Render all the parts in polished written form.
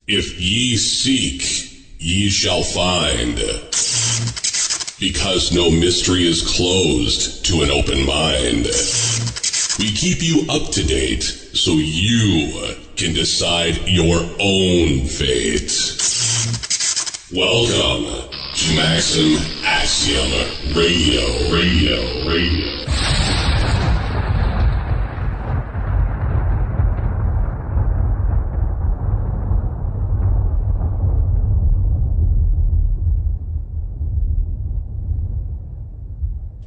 If ye seek, ye shall find. Because no mystery is closed to an open mind. We keep you up to date so you can decide your own fate. Welcome to Maxim Axiom Radio.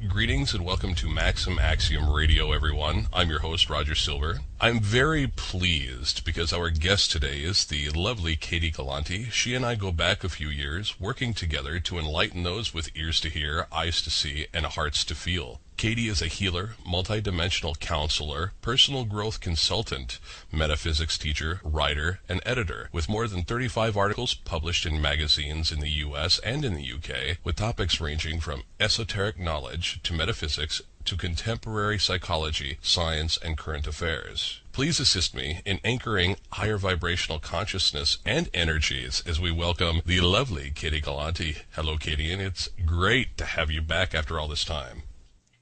Greetings and welcome to Maxim Axiom Radio, everyone. I'm your host, Roger Sylver. I'm very pleased because our guest today is the lovely Katie Gallanti. She and I go back a few years, working together to enlighten those with ears to hear, eyes to see, and hearts to feel. Katie is a healer, multidimensional counselor, personal growth consultant, metaphysics teacher, writer, and editor, with more than 35 articles published in magazines in the U.S. and in the U.K., with topics ranging from esoteric knowledge to metaphysics to contemporary psychology, science, and current affairs. Please assist me in anchoring higher vibrational consciousness and energies as we welcome the lovely Katie Gallanti. Hello, Katie, and it's great to have you back after all this time.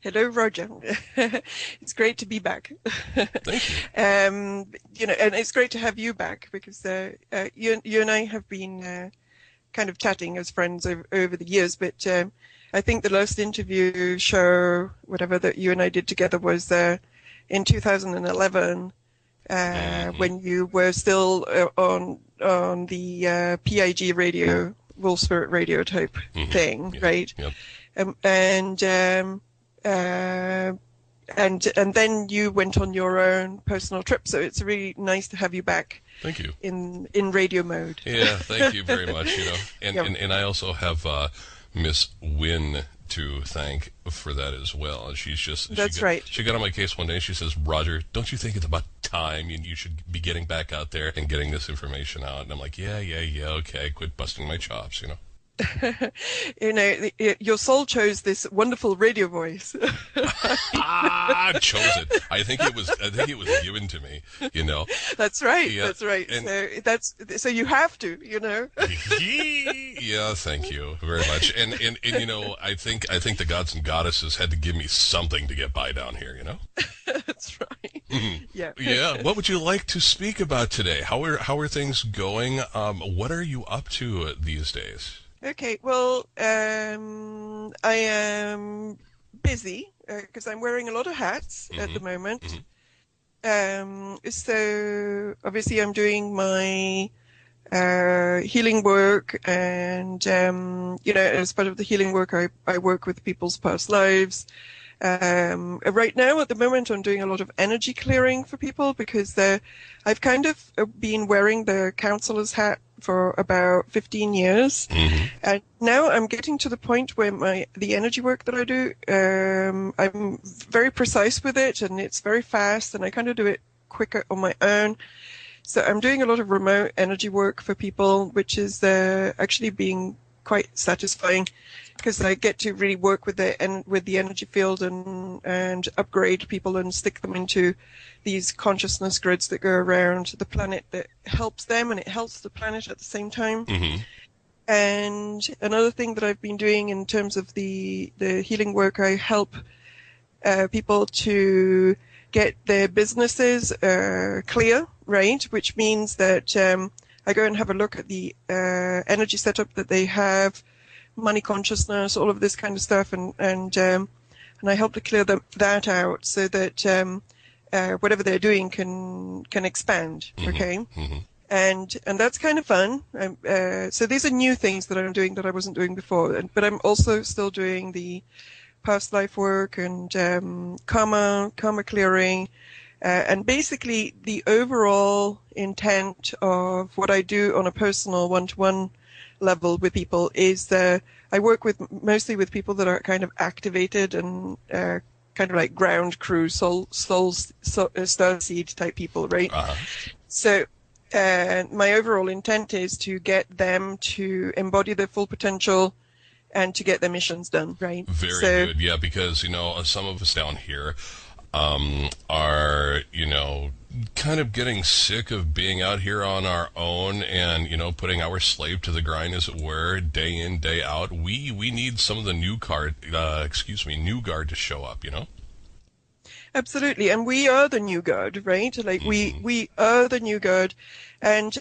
Hello, Roger. It's great to be back. Thank you. And it's great to have you back because you and I have been kind of chatting as friends over the years. But I think the last interview show, whatever that you and I did together, was in 2011 when you were still on the PIG radio, Wolf Spirit Radio type thing, right? Yep. And then you went on your own personal trip, so it's really nice to have you back. Thank you. In radio mode. Yeah, thank you very much. And I also have Miss Wynn to thank for that as well. And That's right. She got on my case one day. And she says, "Roger, don't you think it's about time and you should be getting back out there and getting this information out?" And I'm like, yeah, okay, quit busting my chops, Your soul chose this wonderful radio voice. Chose it. I think it was given to me. That's right. Yeah. That's right. And so you have to. Yeah, thank you very much. And I think the gods and goddesses had to give me something to get by down here. That's right. Mm-hmm. Yeah. Yeah. What would you like to speak about today? How are things going? What are you up to these days? Okay, well, I am busy because I'm wearing a lot of hats at the moment. So obviously I'm doing my healing work, and as part of the healing work, I work with people's past lives. Right now, at the moment, I'm doing a lot of energy clearing for people because I've kind of been wearing the counselor's hat for about 15 years. And now I'm getting to the point where the energy work that I do, I'm very precise with it, and it's very fast, and I kind of do it quicker on my own. So I'm doing a lot of remote energy work for people, which is actually being quite satisfying because I get to really work with the energy field and upgrade people and stick them into these consciousness grids that go around the planet that helps them and it helps the planet at the same time. And another thing that I've been doing in terms of the healing work, I help people to get their businesses clear, right? Which means that I go and have a look at the energy setup that they have, money consciousness, all of this kind of stuff, and I help to clear that out so that whatever they're doing can expand. Okay, and that's kind of fun. So these are new things that I'm doing that I wasn't doing before, but I'm also still doing the past life work and karma clearing. And basically, the overall intent of what I do on a personal one-to-one level with people is I work mostly with people that are kind of activated and kind of like ground crew, starseed type people, right? So my overall intent is to get them to embody their full potential and to get their missions done, right? Very good, yeah, because, some of us down here are, kind of getting sick of being out here on our own and, putting our slave to the grind, as it were, day in, day out? We need some of the new guard to show up, Absolutely, and we are the new guard, right? Like we are the new guard, and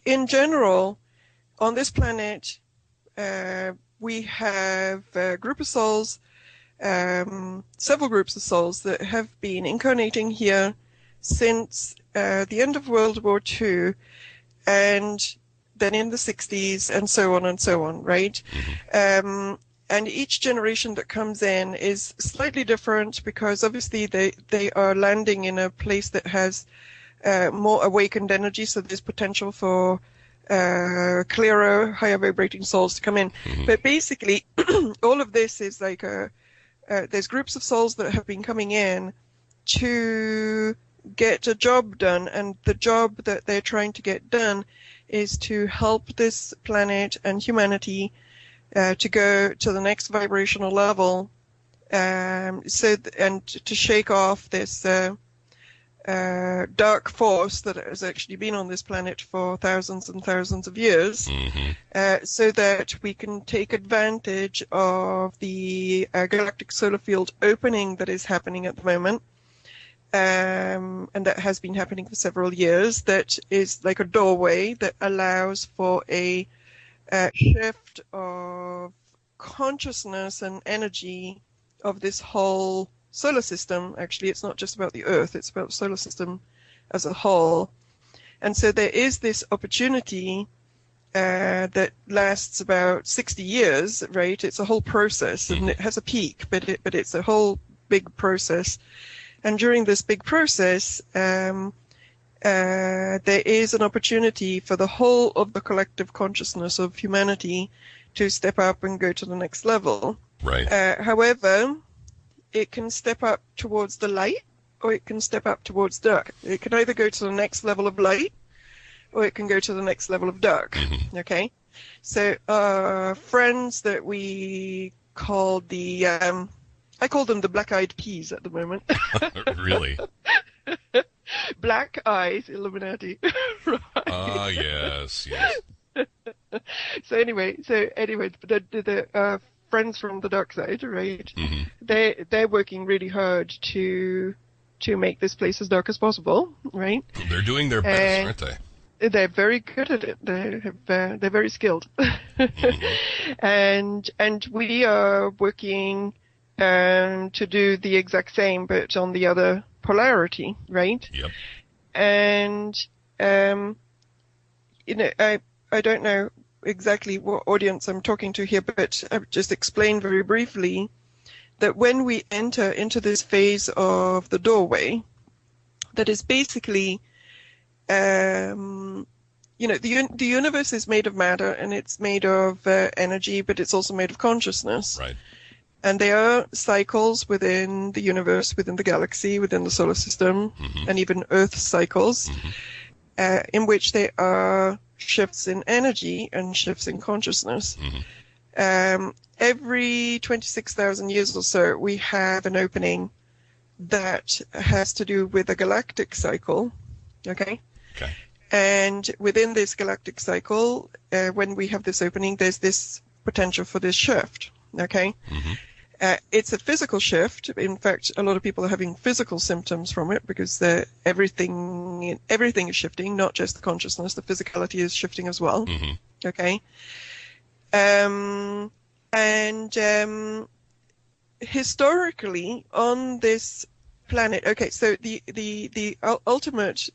in general, on this planet, we have a group of souls, several groups of souls that have been incarnating here since the end of World War II, and then in the 60s, and so on, right? And each generation that comes in is slightly different because obviously they are landing in a place that has more awakened energy, so there's potential for clearer, higher vibrating souls to come in. But basically, all of this is like there's groups of souls that have been coming in to get a job done, and the job that they're trying to get done is to help this planet and humanity to go to the next vibrational level, and to shake off this dark force that has actually been on this planet for thousands and thousands of years, so that we can take advantage of the galactic solar field opening that is happening at the moment, and that has been happening for several years. That is like a doorway that allows for a shift of consciousness and energy of this whole solar system. Actually, it's not just about the Earth, it's about the solar system as a whole. And so there is this opportunity that lasts about 60 years, right? It's a whole process, and it has a peak, but it's a whole big process. And during this big process, there is an opportunity for the whole of the collective consciousness of humanity to step up and go to the next level. Right. However, it can step up towards the light, or it can step up towards dark. It can either go to the next level of light, or it can go to the next level of dark. Okay? So friends that we call I call them the black-eyed peas at the moment. Really? Black eyes, Illuminati. Right. Ah, yes. So anyway, the friends from the dark side, right? They're working really hard to make this place as dark as possible, right? They're doing their best, aren't they? They're very good at it. They're very skilled. And we are working to do the exact same, but on the other polarity, right? Yep. And I don't know exactly what audience I'm talking to here, but I've just explained very briefly that when we enter into this phase of the doorway, that is basically, the universe is made of matter, and it's made of energy, but it's also made of consciousness. Right. And there are cycles within the universe, within the galaxy, within the solar system, and even Earth cycles, in which there are shifts in energy and shifts in consciousness. Every 26,000 years or so, we have an opening that has to do with a galactic cycle. Okay. And within this galactic cycle, when we have this opening, there's this potential for this shift. Okay. It's a physical shift. In fact, a lot of people are having physical symptoms from it because everything is shifting, not just the consciousness. The physicality is shifting as well. Okay. And historically on this planet, okay, so the ultimate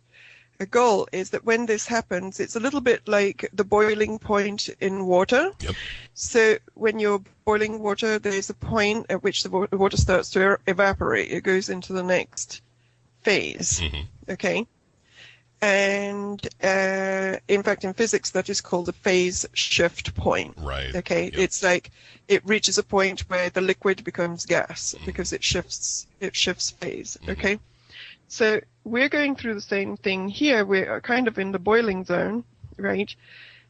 goal is that when this happens, it's a little bit like the boiling point in water. Yep. So when you're boiling water, there's a point at which the water starts to evaporate. It goes into the next phase. Okay. And in fact, in physics, that is called the phase shift point. Right. Okay. Yep. It's like it reaches a point where the liquid becomes gas because it shifts phase. Okay. So we're going through the same thing here. We're kind of in the boiling zone, right?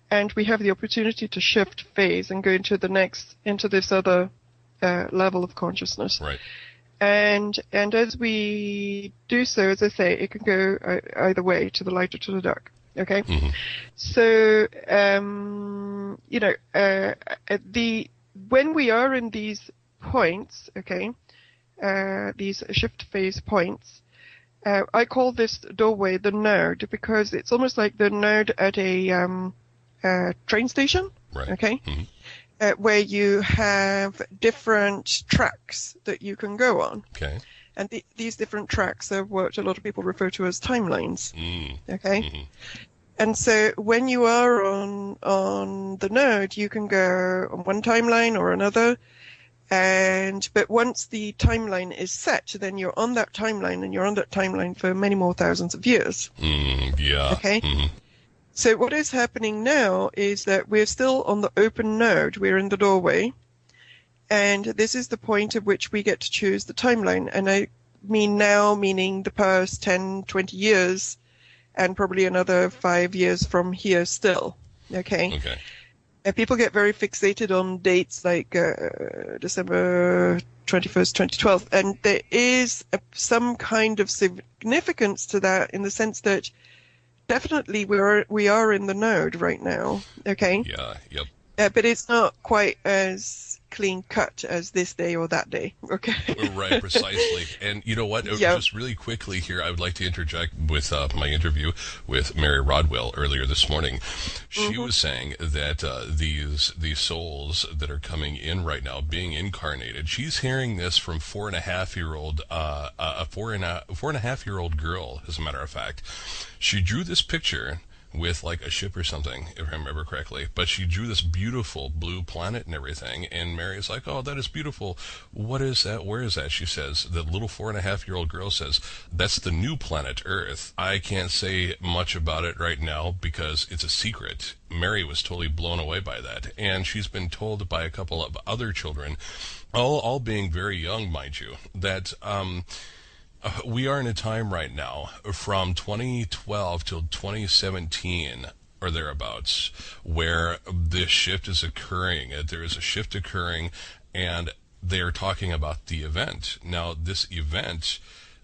And we have the opportunity to shift phase and go into this other level of consciousness. Right. And as we do so, as I say, it can go either way, to the light or to the dark. Okay? Mm-hmm. So, when we are in these points, okay, these shift phase points, I call this doorway the node, because it's almost like the node at a train station. Right. Okay? Mm-hmm. Where you have different tracks that you can go on. Okay. And these different tracks are what a lot of people refer to as timelines. Okay? Mm-hmm. And so when you are on the node, you can go on one timeline or another. But once the timeline is set, then you're on that timeline, and you're on that timeline for many more thousands of years. Yeah. Okay? Mm-hmm. So what is happening now is that we're still on the open node. We're in the doorway. And this is the point at which we get to choose the timeline. And I mean now, meaning the past 10, 20 years, and probably another 5 years from here still. Okay? Okay. And people get very fixated on dates like December 21st, 2012. And there is some kind of significance to that, in the sense that definitely we are in the node right now, okay? Yeah, yep. But it's not quite as clean cut as this day or that day, okay? Right, precisely. And you know what? Yeah. Just really quickly here, I would like to interject with my interview with Mary Rodwell earlier this morning. She was saying that these souls that are coming in right now, being incarnated, she's hearing this from a 4.5-year-old girl, as a matter of fact. She drew this picture with like a ship or something, if I remember correctly, but she drew this beautiful blue planet and everything, and Mary's like, oh, that is beautiful. What is that? Where is that? She says. The little 4.5-year-old girl says, that's the new planet Earth. I can't say much about it right now because it's a secret. Mary was totally blown away by that, and she's been told by a couple of other children, all being very young, mind you, that we are in a time right now from 2012 till 2017 or thereabouts where this shift is occurring. There is a shift occurring, and they're talking about the event. Now, this event,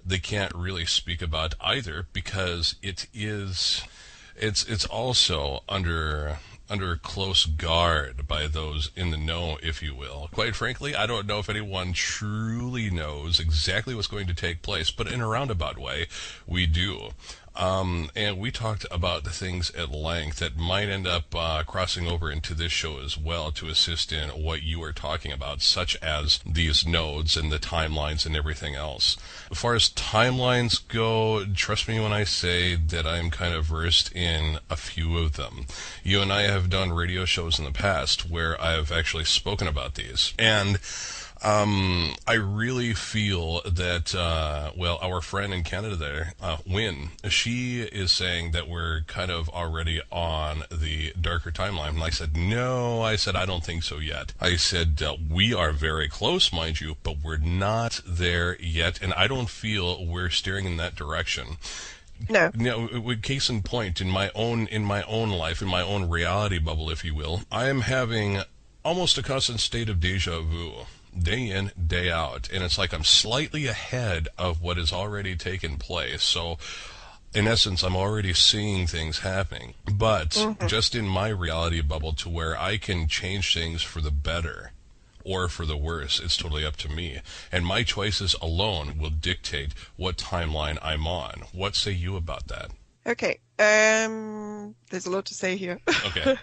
they can't really speak about either, because it's also under close guard by those in the know, if you will. Quite frankly, I don't know if anyone truly knows exactly what's going to take place, but in a roundabout way, we do. And we talked about the things at length that might end up crossing over into this show as well, to assist in what you are talking about, such as these nodes and the timelines and everything else. As far as timelines go, trust me when I say that I'm kind of versed in a few of them. You and I have done radio shows in the past where I've actually spoken about these. And I really feel that, our friend in Canada there, Wynn, she is saying that we're kind of already on the darker timeline. And I said, no, I don't think so yet. I said, we are very close, mind you, but we're not there yet. And I don't feel we're steering in that direction. No. Now, case in point, in my own life, in my own reality bubble, if you will, I am having almost a constant state of deja vu, day in, day out, and it's like I'm slightly ahead of what has already taken place. So, in essence, I'm already seeing things happening, but just in my reality bubble, to where I can change things for the better or for the worse. It's totally up to me, and my choices alone will dictate what timeline I'm on. What say you about that? Okay. There's a lot to say here. Okay.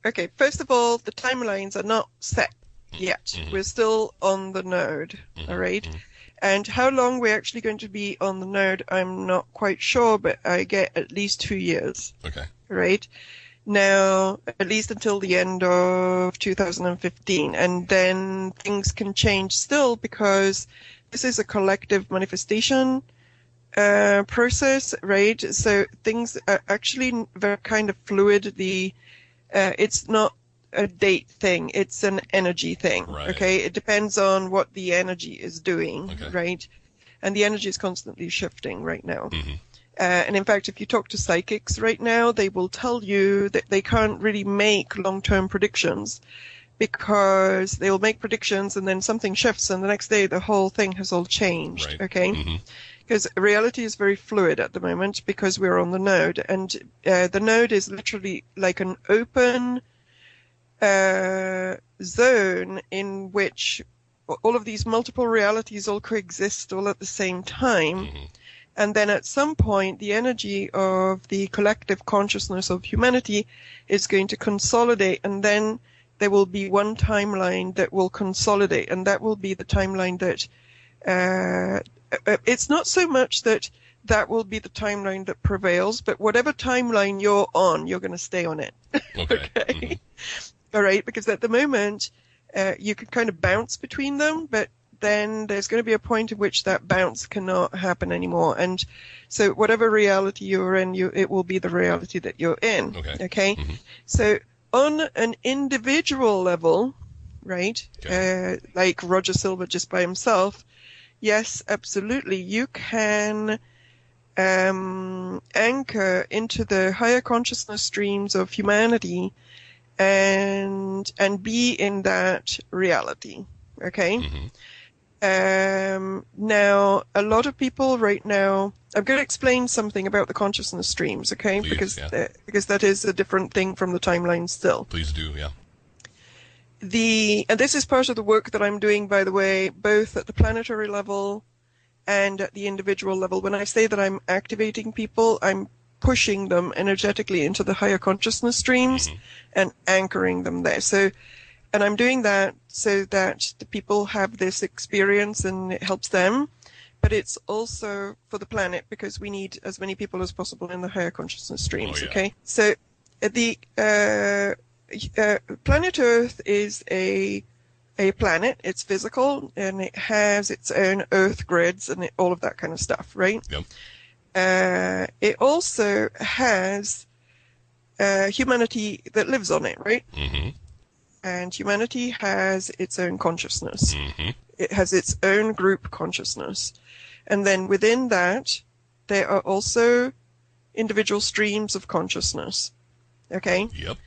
Okay. First of all, the timelines are not set yet. Mm-hmm. We're still on the node. Mm-hmm. All right. Mm-hmm. And how long we're actually going to be on the node, I'm not quite sure, but I get at least 2 years. Okay. Right. Now, at least until the end of 2015. And then things can change still, because this is a collective manifestation process, right? So things are actually very kind of fluid. It's not a date thing, it's an energy thing. Right. Okay, it depends on what the energy is doing. Okay. Right? And the energy is constantly shifting right now. Mm-hmm. And in fact, if you talk to psychics right now, they will tell you that they can't really make long-term predictions, because they will make predictions and then something shifts and the next day the whole thing has all changed. Right. Okay. Mm-hmm. Because reality is very fluid at the moment because we're on the node, and the node is literally like an open zone in which all of these multiple realities all coexist all at the same time. Mm-hmm. And then at some point, the energy of the collective consciousness of humanity is going to consolidate, and then there will be one timeline that will consolidate, and that will be the timeline that it's not so much that will be the timeline that prevails, but whatever timeline you're on, you're going to stay on it. Okay. Okay? Mm-hmm. All right, because at the moment, you can kind of bounce between them, but then there's going to be a point at which that bounce cannot happen anymore. And so whatever reality you're in, it will be the reality that you're in. Okay? Mm-hmm. So on an individual level, right, like Roger Sylver just by himself, yes, absolutely, you can anchor into the higher consciousness streams of humanity and be in that reality. Okay? Mm-hmm. Now, a lot of people right now, I'm going to explain something about the consciousness streams, okay? Please, because that is a different thing from the timeline still. Please do, yeah. And this is part of the work that I'm doing, by the way, both at the planetary level and at the individual level. When I say that I'm activating people, I'm pushing them energetically into the higher consciousness streams and anchoring them there. And I'm doing that so that the people have this experience and it helps them, but it's also for the planet because we need as many people as possible in the higher consciousness streams. Okay, so the planet Earth is a planet. It's physical and it has its own Earth grids and all of that kind of stuff, right? Yep. It also has humanity that lives on it, right? Mm-hmm. And humanity has its own consciousness. Mm-hmm. It has its own group consciousness. And then within that, there are also individual streams of consciousness. Okay? Yep.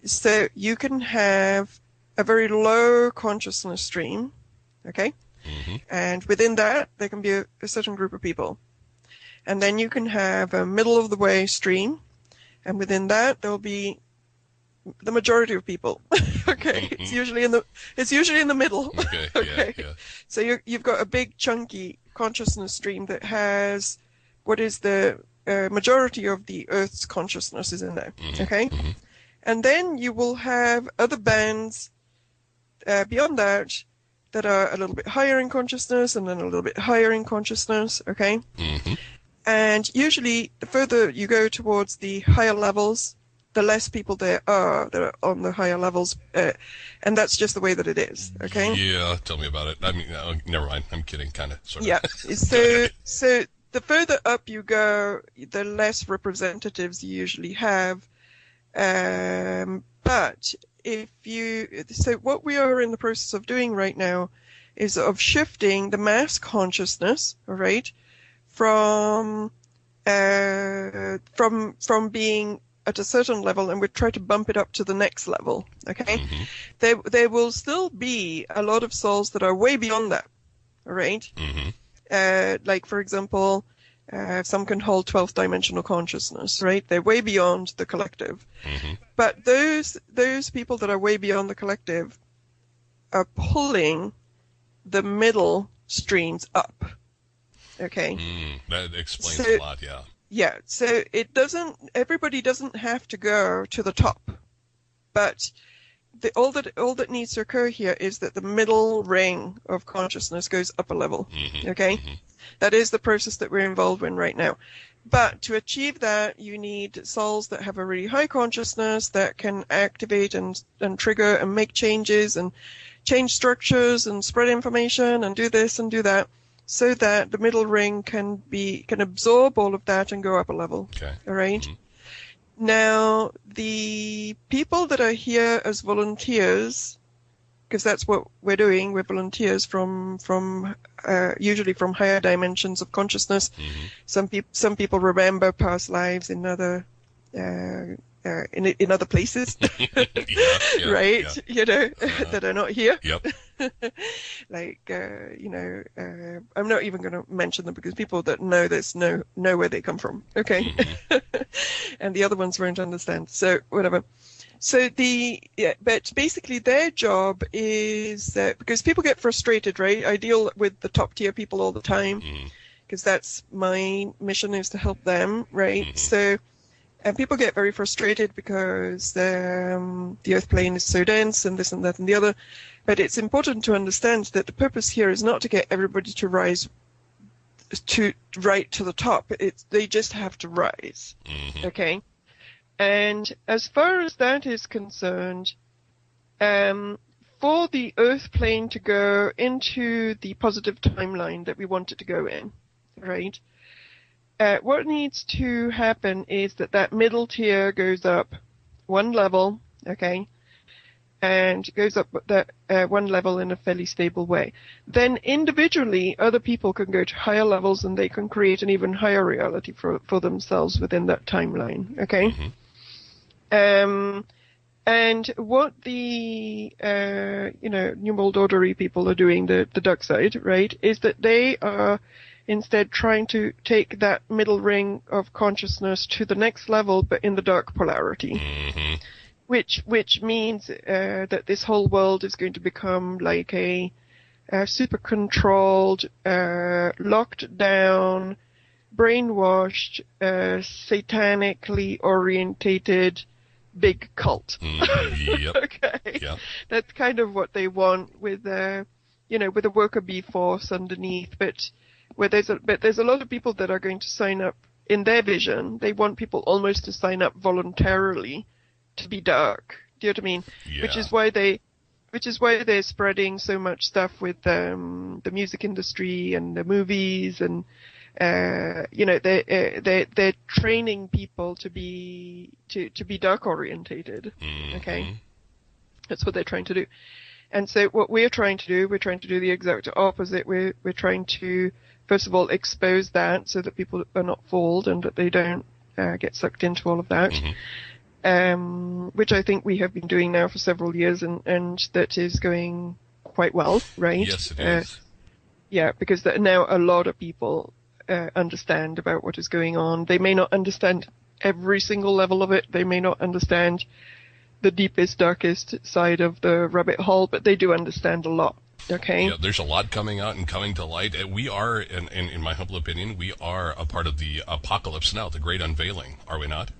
So you can have a very low consciousness stream. Okay? Mm-hmm. And within that, there can be a certain group of people. And then you can have a middle of the way stream. And within that, there'll be the majority of people. Okay, mm-hmm. It's usually in the middle. Okay. Okay. Yeah. So you've got a big chunky consciousness stream that has what is the majority of the Earth's consciousness is in there. Mm-hmm. Okay, mm-hmm. And then you will have other bands beyond that are a little bit higher in consciousness, and then a little bit higher in consciousness. Okay, mm-hmm. And usually the further you go towards the higher levels, the less people there are that are on the higher levels, and that's just the way that it is. Okay. Yeah, tell me about it. I mean, never mind. I'm kidding, kind of, sort of. Yeah. So the further up you go, the less representatives you usually have. But so what we are in the process of doing right now is of shifting the mass consciousness, all right, from being at a certain level, and we try to bump it up to the next level. Okay, mm-hmm. There will still be a lot of souls that are way beyond that. All right, mm-hmm. Like for example, some can hold 12th dimensional consciousness. Right, they're way beyond the collective. Mm-hmm. But those people that are way beyond the collective are pulling the middle streams up. Okay, that explains a lot. Yeah. Yeah, so everybody doesn't have to go to the top, but all that needs to occur here is that the middle ring of consciousness goes up a level. Mm-hmm. Okay, mm-hmm. That is the process that we're involved in right now. But to achieve that, you need souls that have a really high consciousness that can activate and trigger and make changes and change structures and spread information and do this and do that, so that the middle ring can absorb all of that and go up a level. Okay. All right. Mm-hmm. Now, the people that are here as volunteers, because that's what we're doing, we're volunteers from usually from higher dimensions of consciousness. Mm-hmm. Some people remember past lives in other in other places, right? Yeah. You know, that are not here. Yep. Like, I'm not even going to mention them because people that know this know where they come from. Okay. Mm-hmm. And the other ones won't understand. So whatever. So but basically their job is, because people get frustrated, right? I deal with the top tier people all the time because that's my mission, is to help them, right? Mm-hmm. So, and people get very frustrated because the earth plane is so dense and this and that and the other. But it's important to understand that the purpose here is not to get everybody to rise right to the top. They just have to rise. Mm-hmm. Okay? And as far as that is concerned, for the earth plane to go into the positive timeline that we want it to go in, right? What needs to happen is that middle tier goes up one level, okay, and goes up that one level in a fairly stable way. Then individually, other people can go to higher levels and they can create an even higher reality for themselves within that timeline, okay? Mm-hmm. And what the New World Order-y people are doing, the dark side, right, is that they are instead trying to take that middle ring of consciousness to the next level, but in the dark polarity. Mm-hmm. Which means that this whole world is going to become like a super controlled, locked down, brainwashed, satanically orientated big cult. Yep. Okay. Yep. That's kind of what they want with with a worker bee force underneath, but there's a lot of people that are going to sign up in their vision. They want people almost to sign up voluntarily to be dark. Do you know what I mean? Yeah. Which is why they're spreading so much stuff with the music industry and the movies, and they're training people to be dark orientated. Mm-hmm. Okay, that's what they're trying to do. And so what we're trying to do the exact opposite. We're trying to, first of all, expose that so that people are not fooled and that they don't get sucked into all of that. Mm-hmm. Which I think we have been doing now for several years, and that is going quite well, right? Yes, it is. Yeah, because now a lot of people understand about what is going on. They may not understand every single level of it. They may not understand the deepest, darkest side of the rabbit hole, but they do understand a lot. Okay. Yeah, there's a lot coming out and coming to light. We are, in my humble opinion, we are a part of the apocalypse now, the great unveiling, are we not?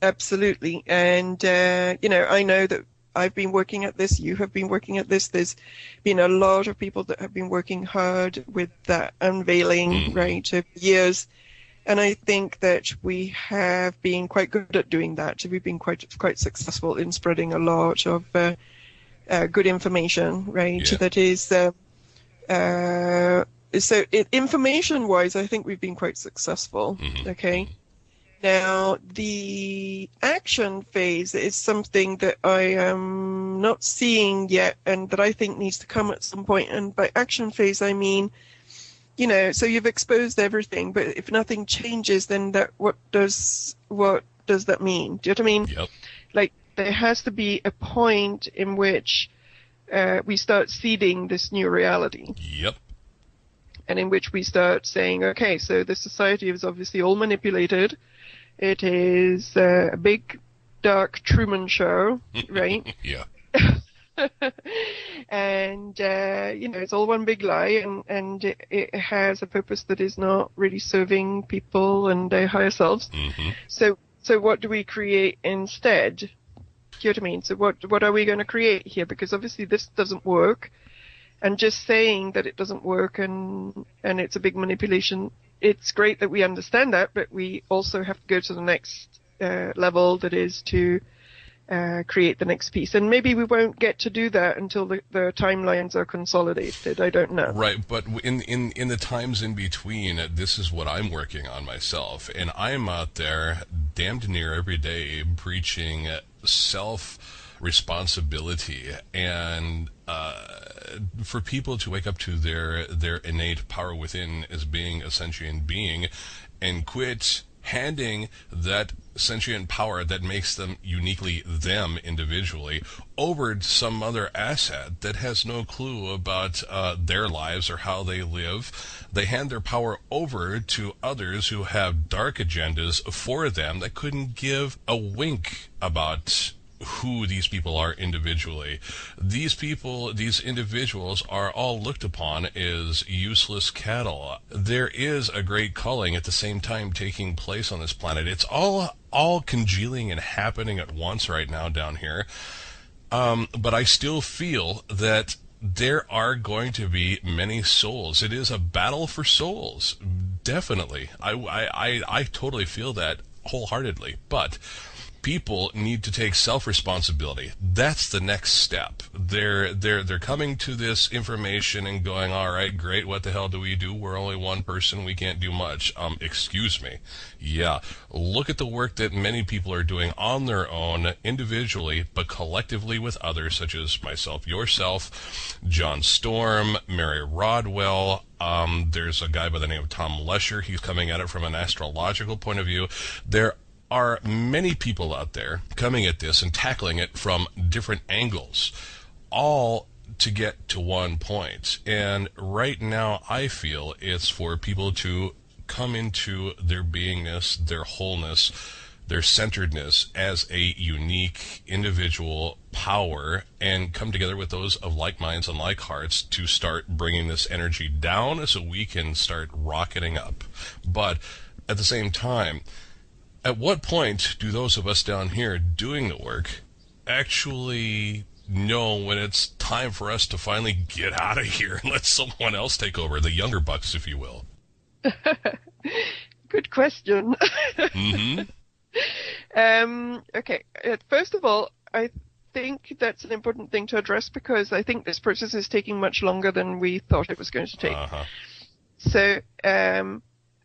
Absolutely. And, I know that I've been working at this. You have been working at this. There's been a lot of people that have been working hard with that unveiling, right, over years. And I think that we have been quite good at doing that. We've been quite successful in spreading a lot of good information, right? Yeah. That is, so information-wise, I think we've been quite successful. Mm-hmm. Okay. Now, the action phase is something that I am not seeing yet, and that I think needs to come at some point. And by action phase, I mean, so you've exposed everything, but if nothing changes, then what does that mean? Do you know what I mean? Yep. Like, there has to be a point in which we start seeding this new reality. Yep. And in which we start saying, okay, so the society is obviously all manipulated. It is a big, dark Truman Show, right? Yeah. And, it's all one big lie, and it has a purpose that is not really serving people and their higher selves. Mm-hmm. So what do we create instead? Do you know what I mean? So what are we going to create here? Because obviously this doesn't work. And just saying that it doesn't work and it's a big manipulation, it's great that we understand that, but we also have to go to the next level, that is to create the next piece. And maybe we won't get to do that until the timelines are consolidated. I don't know. Right, but in the times in between, this is what I'm working on myself. And I'm out there damned near every day preaching self-responsibility and for people to wake up to their innate power within as being a sentient being and quit handing that sentient power that makes them uniquely them individually over to some other asset that has no clue about their lives or how they live. They hand their power over to others who have dark agendas for them that couldn't give a wink about who these people are individually. These individuals are all looked upon as useless cattle. There is a great culling at the same time taking place on this planet. It's all congealing and happening at once right now down here. But I still feel that there are going to be many souls. It is a battle for souls, definitely. I totally feel that wholeheartedly. But people need to take self-responsibility. That's the next step. They're coming to this information and going, all right, great, what the hell do we do? We're only one person, we can't do much. Excuse me. Yeah, look at the work that many people are doing on their own, individually, but collectively with others, such as myself, yourself, John Storm, Mary Rodwell. There's a guy by the name of Tom Lesher. He's coming at it from an astrological point of view. There are many people out there coming at this and tackling it from different angles, all to get to one point. And right now, I feel it's for people to come into their beingness, their wholeness, their centeredness as a unique individual power, and come together with those of like minds and like hearts to start bringing this energy down so we can start rocketing up. But at the same time, at what point do those of us down here doing the work actually know when it's time for us to finally get out of here and let someone else take over, the younger bucks, if you will? Good question. Mm-hmm. Okay, first of all, I think that's an important thing to address because I think this process is taking much longer than we thought it was going to take. Uh-huh. So,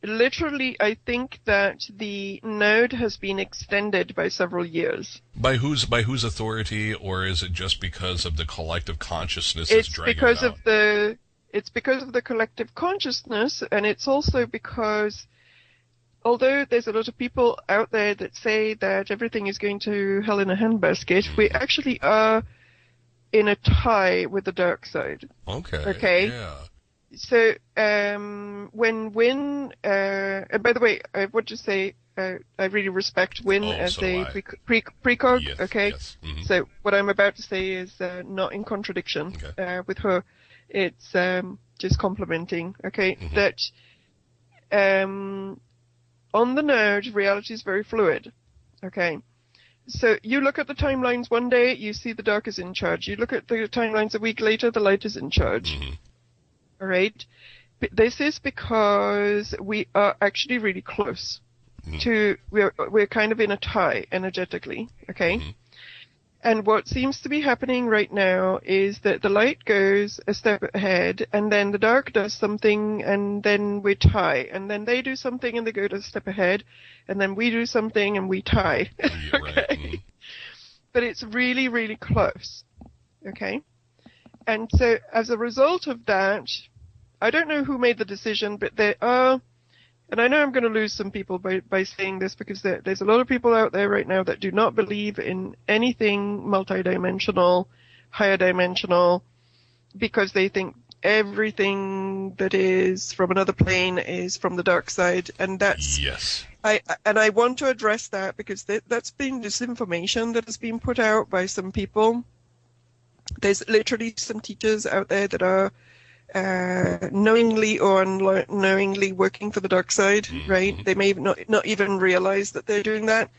literally, I think that the node has been extended by several years. By whose authority, or is it just because of the collective consciousness that's dragging it out? It's because of the collective consciousness, and it's also because, although there's a lot of people out there that say that everything is going to hell in a handbasket, we actually are in a tie with the dark side. Okay. Yeah. So, when Wynne, and by the way, I want to say, I really respect Wynne as a precog, yes, okay? Yes. Mm-hmm. So what I'm about to say is not in contradiction with her. It's just complimenting, okay? Mm-hmm. That on the node, reality is very fluid, okay? So you look at the timelines one day, you see the dark is in charge. You look at the timelines a week later, the light is in charge. Mm-hmm. All right. This is because we are actually really close to, we're kind of in a tie energetically. Okay. Mm-hmm. And what seems to be happening right now is that the light goes a step ahead and then the dark does something and then we tie, and then they do something and they go a step ahead and then we do something and we tie. Okay. Right. Mm-hmm. But it's really, really close. Okay. And so as a result of that, I don't know who made the decision, but there are, and I know I'm going to lose some people by saying this because there's a lot of people out there right now that do not believe in anything multidimensional, higher dimensional, because they think everything that is from another plane is from the dark side. And that's, yes. I want to address that because that's been disinformation that has been put out by some people. There's literally some teachers out there that are knowingly or unknowingly working for the dark side, right? They may not even realize that they're doing that.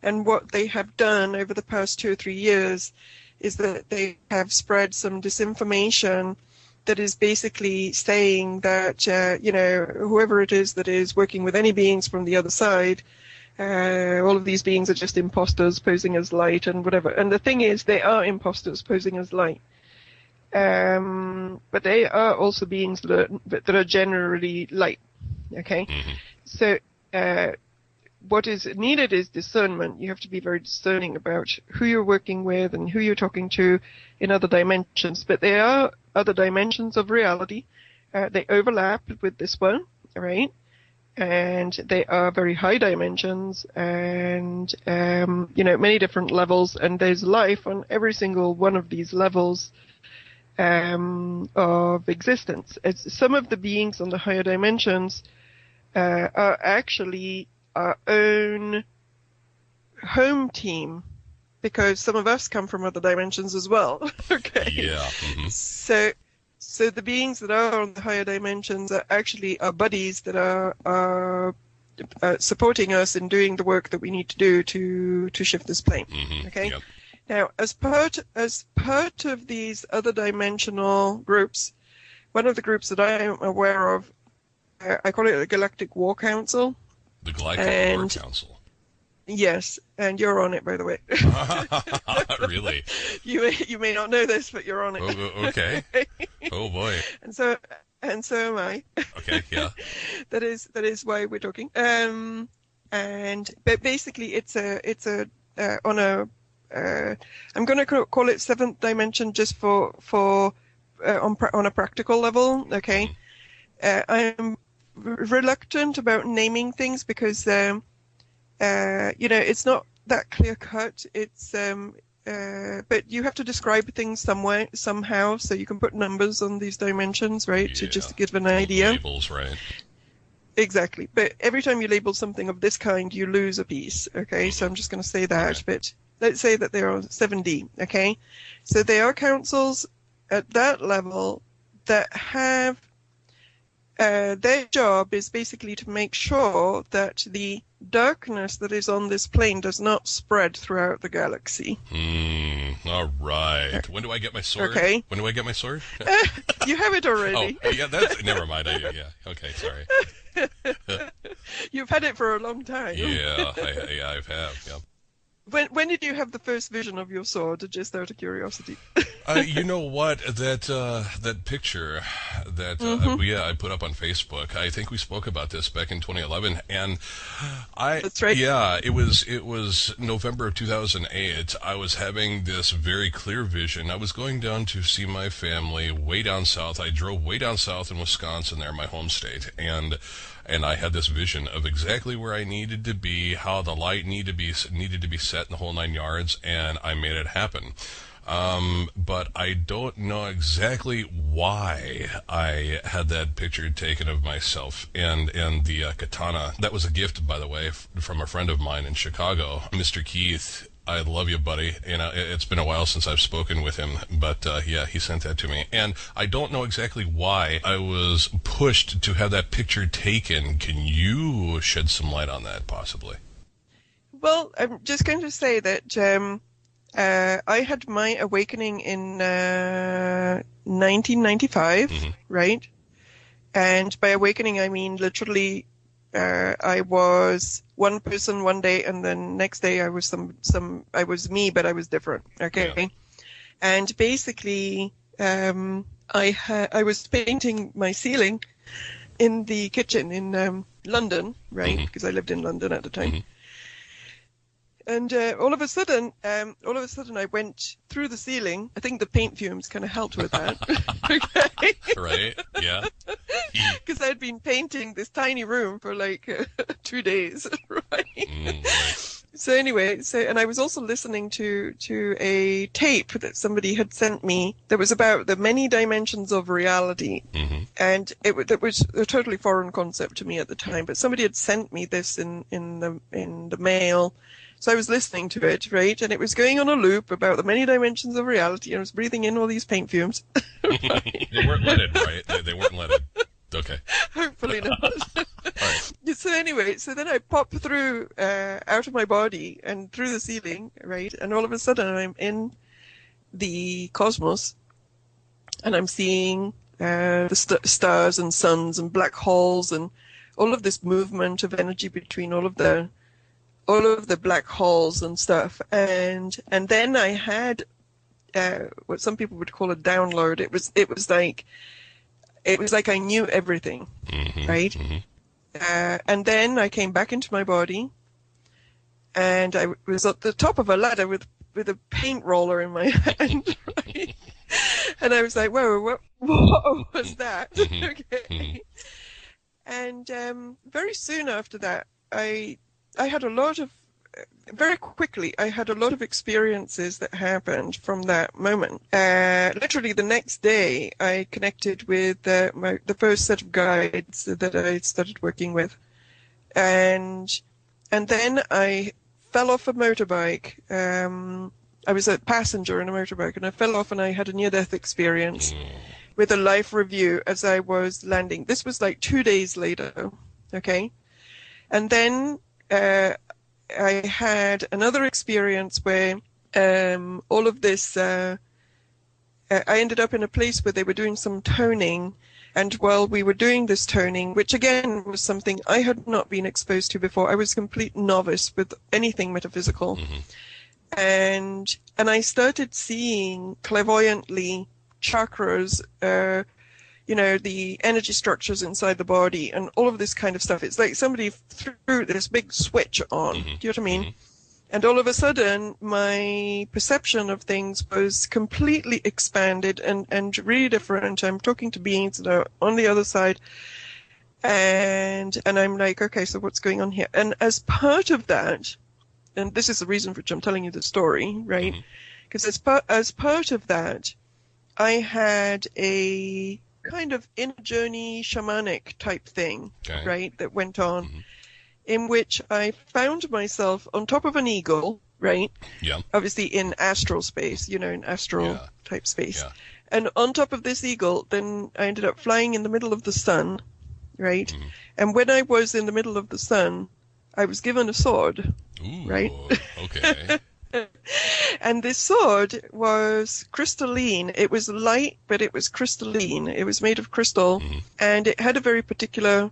And what they have done over the past 2 or 3 years is that they have spread some disinformation that is basically saying that, whoever it is that is working with any beings from the other side, all of these beings are just imposters posing as light and whatever. And the thing is, they are imposters posing as light. But they are also beings that are generally light. Okay? Mm-hmm. So, what is needed is discernment. You have to be very discerning about who you're working with and who you're talking to in other dimensions. But there are other dimensions of reality. They overlap with this one, right? and they are very high dimensions, and many different levels, and there's life on every single one of these levels of existence. Some of the beings on the higher dimensions are actually our own home team, because some of us come from other dimensions as well. Okay. Yeah. Mm-hmm. So the beings that are on the higher dimensions are actually our buddies that are supporting us in doing the work that we need to do to shift this plane. Mm-hmm. Okay. Yep. Now, as part of these other dimensional groups, one of the groups that I am aware of, I call it the Galactic War Council. The Galactic War Council. Yes, and you're on it, by the way. Really? You may not know this, but you're on it. Oh, okay. Oh boy. And so am I. Okay. Yeah. That is why we're talking. But basically, it's on a. I'm going to call it seventh dimension just for on a practical level. Okay. I'm reluctant about naming things because it's not that clear cut. It's but you have to describe things somehow, so you can put numbers on these dimensions, right? To just give an idea. Labels, right? Exactly. But every time you label something of this kind, you lose a piece. Okay, so I'm just going to say that. Okay. But let's say that there are 7D. Okay, so there are councils at that level that have their job is basically to make sure that the darkness that is on this plane does not spread throughout the galaxy. All right. When do I get my sword? Okay. When do I get my sword? You have it already. Oh, yeah, that's... Never mind. Yeah. Okay, sorry. You've had it for a long time. Yeah, I've yeah. When did you have the first vision of your sword, just out of curiosity? You know what? That picture that I put up on Facebook. I think we spoke about this back in 2011, and That's right. Yeah, it was November of 2008. I was having this very clear vision. I was going down to see my family way down south. I drove way down south in Wisconsin, there, my home state, and I had this vision of exactly where I needed to be, how the light needed to be set in the whole 9 yards, and I made it happen. But I don't know exactly why I had that picture taken of myself and the katana. That was a gift, by the way, from a friend of mine in Chicago, Mr. Keith. I love you, buddy. It's been a while since I've spoken with him, but he sent that to me. And I don't know exactly why I was pushed to have that picture taken. Can you shed some light on that, possibly? Well, I'm just going to say that I had my awakening in 1995, right? And by awakening, I mean literally I was one person one day, and then next day I was I was me, but I was different. Okay. Yeah. And basically, I was painting my ceiling in the kitchen in London, right? Because I lived in London at the time. And all of a sudden, I went through the ceiling. I think the paint fumes kind of helped with that. Okay. Right. Yeah. Because I'd been painting this tiny room for like 2 days, right? Right. So anyway, and I was also listening to a tape that somebody had sent me that was about the many dimensions of reality, and it was a totally foreign concept to me at the time. But somebody had sent me this in the mail. So I was listening to it, right? And it was going on a loop about the many dimensions of reality. And I was breathing in all these paint fumes. They weren't leaded, right? They weren't leaded. Okay. Hopefully not. Right. So anyway, so then I pop through out of my body and through the ceiling, right? And all of a sudden I'm in the cosmos, and I'm seeing the stars and suns and black holes and all of this movement of energy between all of the black holes and stuff, and then I had what some people would call a download. It was like I knew everything, right? And then I came back into my body, and I was at the top of a ladder with a paint roller in my hand, right? And I was like, whoa, what was that? Okay. And very soon after that, I had a lot of, very quickly, I had a lot of experiences that happened from that moment. Literally the next day, I connected with the first set of guides that I started working with. And then I fell off a motorbike. I was a passenger in a motorbike, and I fell off and I had a near-death experience with a life review as I was landing. This was like 2 days later, okay? And then I had another experience where all of this, I ended up in a place where they were doing some toning, and while we were doing this toning, which again was something I had not been exposed to before, I was a complete novice with anything metaphysical. And I started seeing clairvoyantly chakras, the energy structures inside the body and all of this kind of stuff. It's like somebody threw this big switch on. Do you know what I mean? And all of a sudden, my perception of things was completely expanded and really different. I'm talking to beings that are on the other side. And I'm like, okay, so what's going on here? And as part of that, and this is the reason for which I'm telling you the story, right? Because as part of that, I had a kind of inner journey shamanic type thing, right, that went on, in which I found myself on top of an eagle, right? Yeah. Obviously in astral space, in astral type space. Yeah. And on top of this eagle, then I ended up flying in the middle of the sun, right? And when I was in the middle of the sun, I was given a sword, right? Okay. And this sword was crystalline. It was light, but it was crystalline. It was made of crystal, and it had a very particular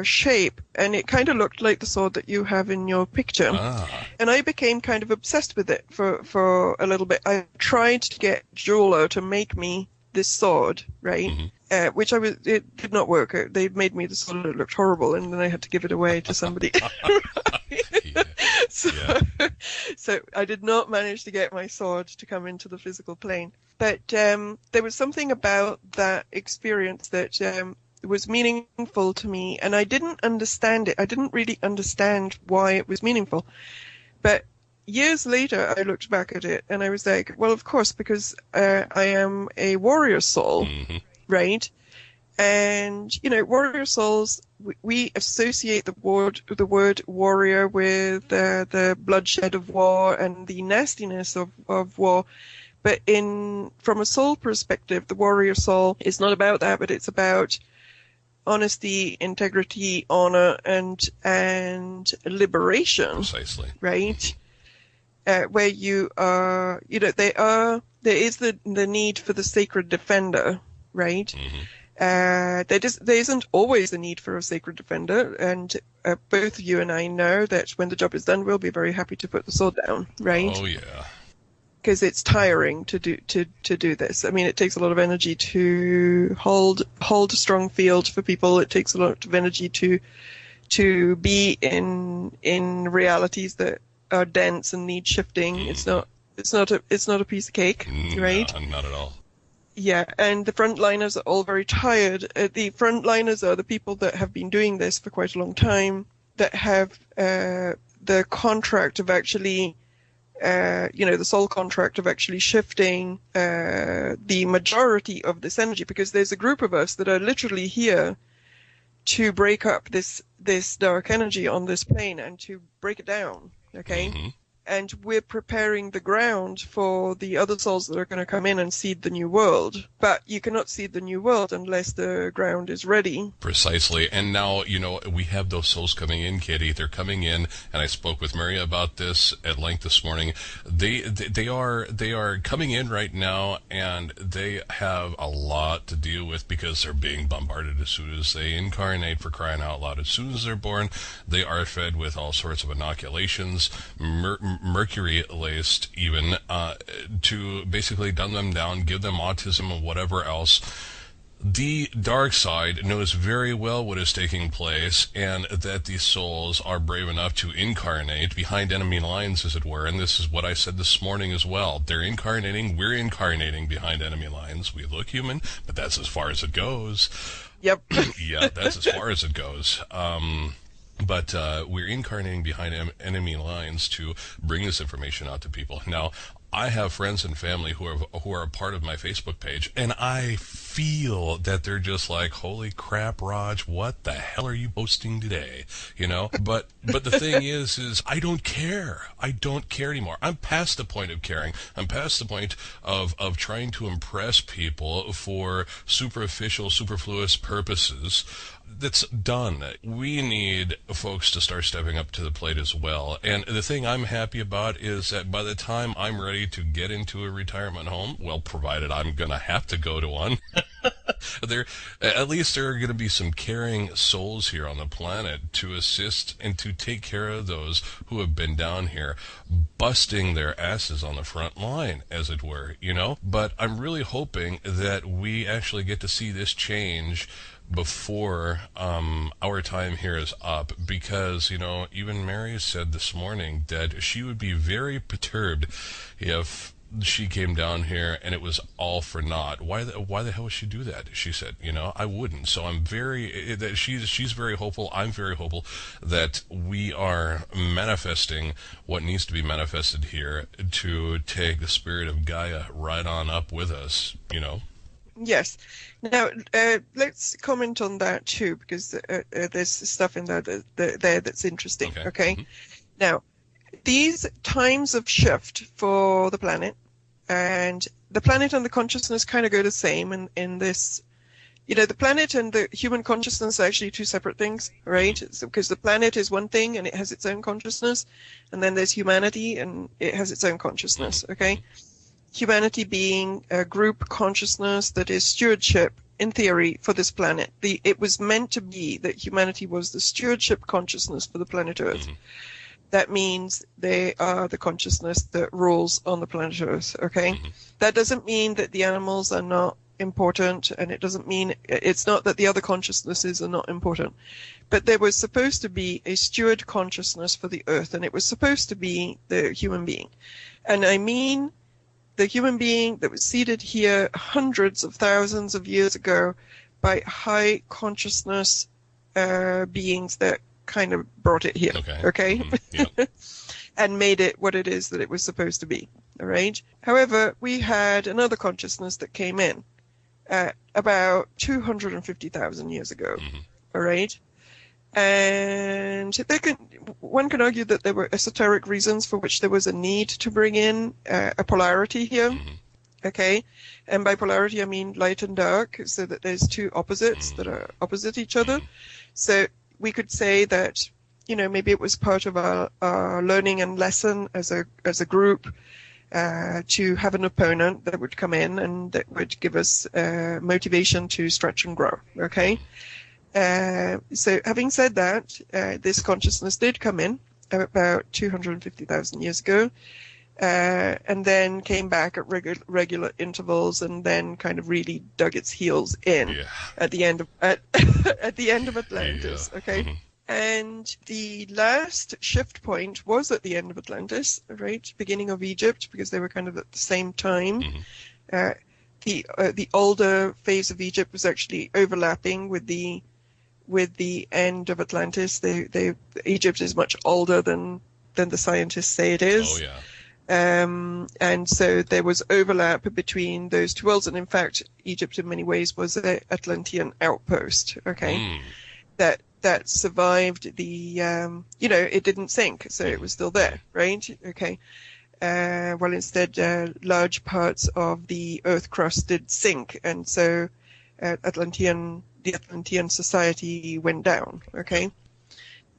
shape, and it kind of looked like the sword that you have in your picture. And I became kind of obsessed with it for a little bit. I tried to get jeweler to make me this sword, right? Which it did not work. They made me the sword, it looked horrible, and then I had to give it away to somebody. So I did not manage to get my sword to come into the physical plane. But there was something about that experience that was meaningful to me, and I didn't understand it. I didn't really understand why it was meaningful. But years later, I looked back at it, and I was like, well, of course, because I am a warrior soul, right? And, warrior souls, we associate the word warrior with the bloodshed of war and the nastiness of war. But from a soul perspective, the warrior soul is not about that, but it's about honesty, integrity, honor, and liberation. Precisely. Right? Where you are, there is the need for the sacred defender, right? There isn't always a need for a sacred defender, and both you and I know that when the job is done, we'll be very happy to put the sword down, right? Oh yeah. Because it's tiring to do this. I mean, it takes a lot of energy to hold a strong field for people. It takes a lot of energy to be in realities that are dense and need shifting. It's not a piece of cake, right? No, not at all. Yeah, and the frontliners are all very tired. The frontliners are the people that have been doing this for quite a long time, that have the contract of actually, the soul contract of actually shifting the majority of this energy, because there's a group of us that are literally here to break up this dark energy on this plane and to break it down, okay? And we're preparing the ground for the other souls that are going to come in and seed the new world. But you cannot seed the new world unless the ground is ready. Precisely. And now, we have those souls coming in, Katie. They're coming in, and I spoke with Maria about this at length this morning. They are coming in right now, and they have a lot to deal with because they're being bombarded as soon as they incarnate, for crying out loud. As soon as they're born, they are fed with all sorts of inoculations, mercury laced even, to basically dumb them down, give them autism and whatever else. The dark side knows very well what is taking place, and that these souls are brave enough to incarnate behind enemy lines, as it were. And this is what I said this morning as well. They're incarnating, we're incarnating behind enemy lines. We look human, but that's as far as it goes. Yep. Yeah, that's as far as it goes. But we're incarnating behind enemy lines to bring this information out to people. Now, I have friends and family who are a part of my Facebook page, and I feel that they're just like, holy crap, Raj, what the hell are you posting today? You know? But the thing is I don't care. I don't care anymore. I'm past the point of caring. I'm past the point of trying to impress people for superfluous purposes. That's done. We need folks to start stepping up to the plate as well. And the thing I'm happy about is that by the time I'm ready to get into a retirement home, well, provided I'm going to have to go to one, at least there are going to be some caring souls here on the planet to assist and to take care of those who have been down here busting their asses on the front line, as it were, you know? But I'm really hoping that we actually get to see this change before our time here is up, because, you know, even Mary said this morning that she would be very perturbed if she came down here and it was all for naught. Why the hell would she do that? She said, you know, I wouldn't. So I'm she's very hopeful. I'm very hopeful that we are manifesting what needs to be manifested here to take the spirit of Gaia right on up with us, you know. Yes. Now, let's comment on that too, because there's stuff in there that's interesting. Okay. Mm-hmm. Now, these times of shift for the planet, and the planet and the consciousness kind of go the same in this. You know, the planet and the human consciousness are actually two separate things, right? So, because the planet is one thing and it has its own consciousness, and then there's humanity and it has its own consciousness. Okay. Humanity being a group consciousness that is stewardship, in theory, for this planet. It was meant to be that humanity was the stewardship consciousness for the planet Earth. Mm-hmm. That means they are the consciousness that rules on the planet Earth, okay? Mm-hmm. That doesn't mean that the animals are not important, and it doesn't mean, it's not that the other consciousnesses are not important. But there was supposed to be a steward consciousness for the Earth, and it was supposed to be the human being. And I mean the human being that was seated here hundreds of thousands of years ago by high consciousness beings that kind of brought it here, okay? Mm-hmm. Yeah. And made it what it is that it was supposed to be, all right? However, we had another consciousness that came in about 250,000 years ago, mm-hmm. all right? And one can argue that there were esoteric reasons for which there was a need to bring in a polarity here, mm-hmm. okay? And by polarity, I mean light and dark, so that there's two opposites mm-hmm. that are opposite each other. Mm-hmm. So we could say that, you know, maybe it was part of our learning and lesson as a group to have an opponent that would come in and that would give us motivation to stretch and grow, okay? So having said that, this consciousness did come in about 250,000 years ago, and then came back at regular intervals, and then kind of really dug its heels in at the end of at the end of Atlantis. Yeah. Okay, mm-hmm. And the last shift point was at the end of Atlantis, right? Beginning of Egypt, because they were kind of at the same time. Mm-hmm. The older phase of Egypt was actually overlapping with the end of Atlantis. Egypt is much older than the scientists say it is. Oh, yeah. And so there was overlap between those two worlds, and in fact, Egypt in many ways was an Atlantean outpost, okay? That survived the, it didn't sink, so it was still there, right? Okay. Well, instead, large parts of the Earth crust did sink, and so the Atlantean society went down, okay?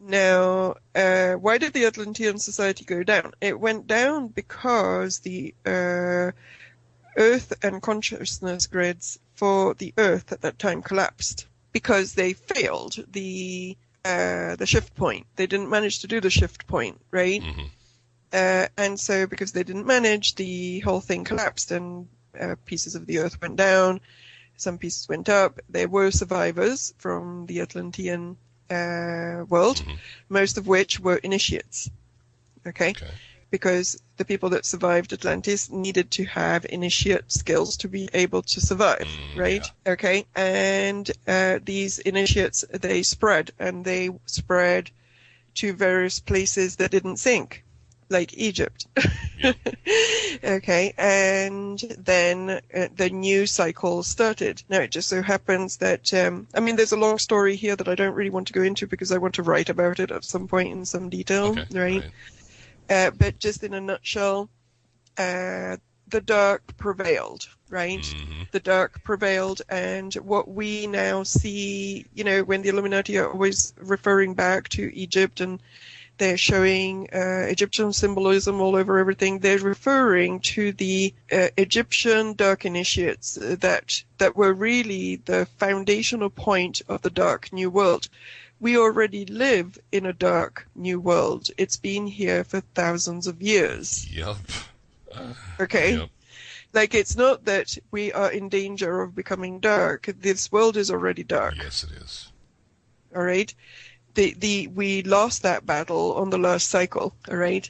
Now, why did the Atlantean society go down? It went down because the Earth and consciousness grids for the Earth at that time collapsed because they failed the shift point. They didn't manage to do the shift point, right? Mm-hmm. And so because they didn't manage, the whole thing collapsed, and pieces of the Earth went down. Some pieces went up. There were survivors from the Atlantean world, mm-hmm. most of which were initiates, okay? because the people that survived Atlantis needed to have initiate skills to be able to survive, right? Yeah. Okay, and these initiates, they spread to various places that didn't sink, like Egypt. Yep. Okay, and then the new cycle started. Now, it just so happens that, there's a long story here that I don't really want to go into because I want to write about it at some point in some detail, Okay, right? But just in a nutshell, the dark prevailed, right? Mm-hmm. The dark prevailed, and what we now see, when the Illuminati are always referring back to Egypt and they're showing Egyptian symbolism all over everything, they're referring to the Egyptian dark initiates that were really the foundational point of the dark new world. We already live in a dark new world. It's been here for thousands of years. Yep. Okay? Yep. Like, it's not that we are in danger of becoming dark. This world is already dark. Yes, it is. All right? We lost that battle on the last cycle, all right?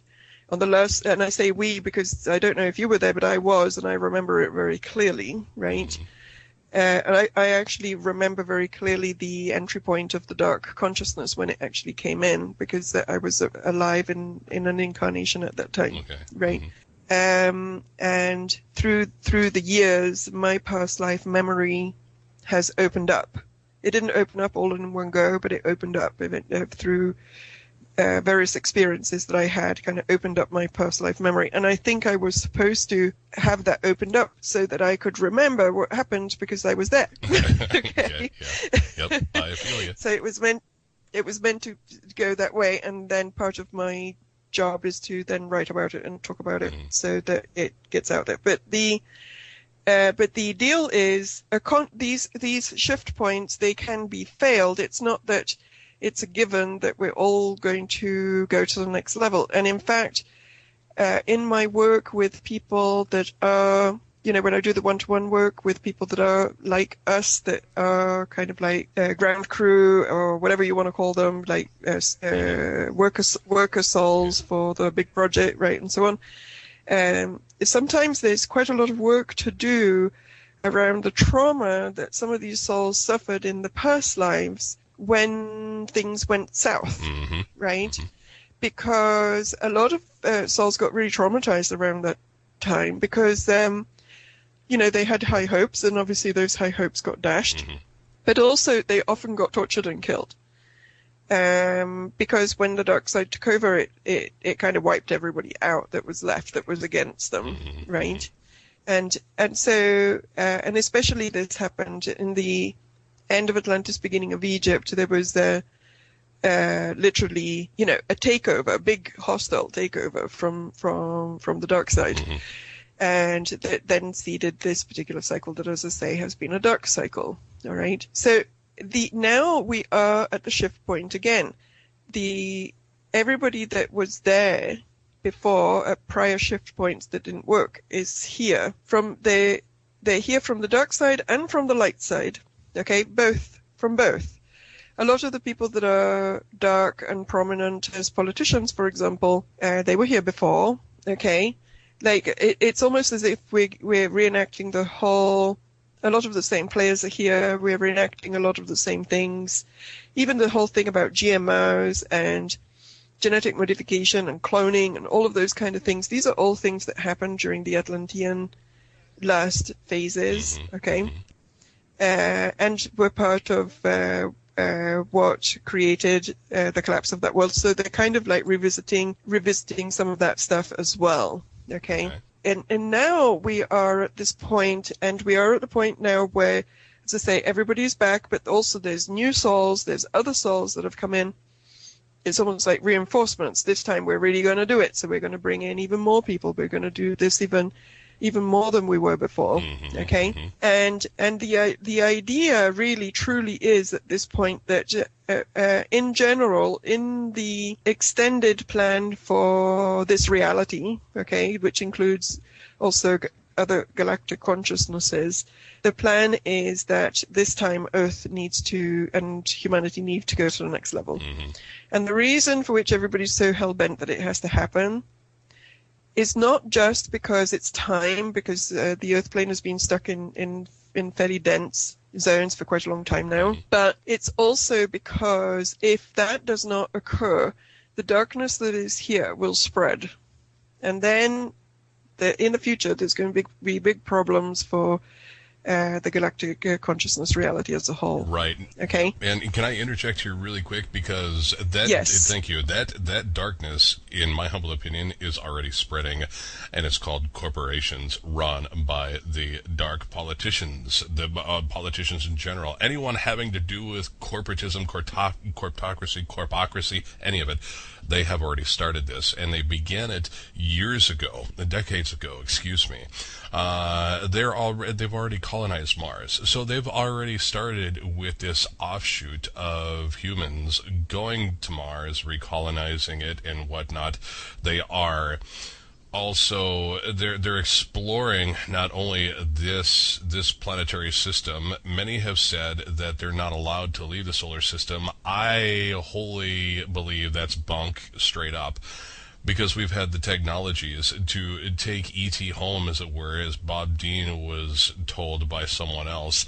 On the last, and I say we because I don't know if you were there, but I was, and I remember it very clearly, right? Mm-hmm. And I actually remember very clearly the entry point of the dark consciousness when it actually came in, because I was alive in an incarnation at that time, Okay. right? Mm-hmm. And through the years, my past life memory has opened up. It didn't open up all in one go, but it opened up through various experiences that I had, kind of opened up my past life memory. And I think I was supposed to have that opened up so that I could remember what happened because I was there. Okay. Yeah. Yep. I feel you. So it was meant to go that way, and then part of my job is to then write about it and talk about it so that it gets out there. But the deal is these shift points, they can be failed. It's not that it's a given that we're all going to go to the next level. And in fact, in my work with people that are, when I do the one-to-one work with people that are like us, that are kind of like ground crew or whatever you want to call them, like worker souls for the big project, right, and so on. Sometimes there's quite a lot of work to do around the trauma that some of these souls suffered in the past lives when things went south, right? Mm-hmm. Because a lot of souls got really traumatized around that time because, they had high hopes, and obviously those high hopes got dashed. Mm-hmm. But also they often got tortured and killed. Because when the dark side took over, it kind of wiped everybody out that was left, that was against them, right? And so, and especially this happened in the end of Atlantis, beginning of Egypt. There was literally, a takeover, a big hostile takeover from the dark side. Mm-hmm. And that then seeded this particular cycle that, as I say, has been a dark cycle. All right. So now we are at the shift point again. Everybody that was there before at prior shift points that didn't work is here they're here from the dark side and from the light side. Okay, from both. A lot of the people that are dark and prominent as politicians, for example, they were here before. Okay, like it's almost as if we're reenacting a lot of the same players are here. We're reenacting a lot of the same things. Even the whole thing about GMOs and genetic modification and cloning and all of those kind of things. These are all things that happened during the Atlantean last phases. Okay. And were part of what created the collapse of that world. So they're kind of like revisiting some of that stuff as well. Okay. And now we are at this point, and we are at the point now where, as I say, everybody's back, but also there's new souls, there's other souls that have come in. It's almost like reinforcements. This time we're really going to do it. So we're going to bring in even more people. We're going to do this even more than we were before. Okay. And the idea really truly is at this point that in general, in the extended plan for this reality, okay, which includes also other galactic consciousnesses, the plan is that this time Earth and humanity need to go to the next level. And the reason for which everybody's so hell-bent that it has to happen is not just because it's time, because the Earth plane has been stuck in fairly dense zones for quite a long time now, but it's also because if that does not occur, the darkness that is here will spread. And then in the future, there's going to be big problems for the galactic consciousness reality as a whole. Right. Okay. And can I interject here really quick, because that, yes. Thank you, that darkness, in my humble opinion, is already spreading, and it's called corporations run by the dark politicians, the politicians in general. Anyone having to do with corporatism, corpocracy, any of it, they have already started this, and they began it decades ago, excuse me. They've already colonized Mars, so they've already started with this offshoot of humans going to Mars, recolonizing it, and whatnot. They are also they're exploring not only this planetary system. Many have said that they're not allowed to leave the solar system. I wholly believe that's bunk, straight up, because we've had the technologies to take E.T. home, as it were, as Bob Dean was told by someone else.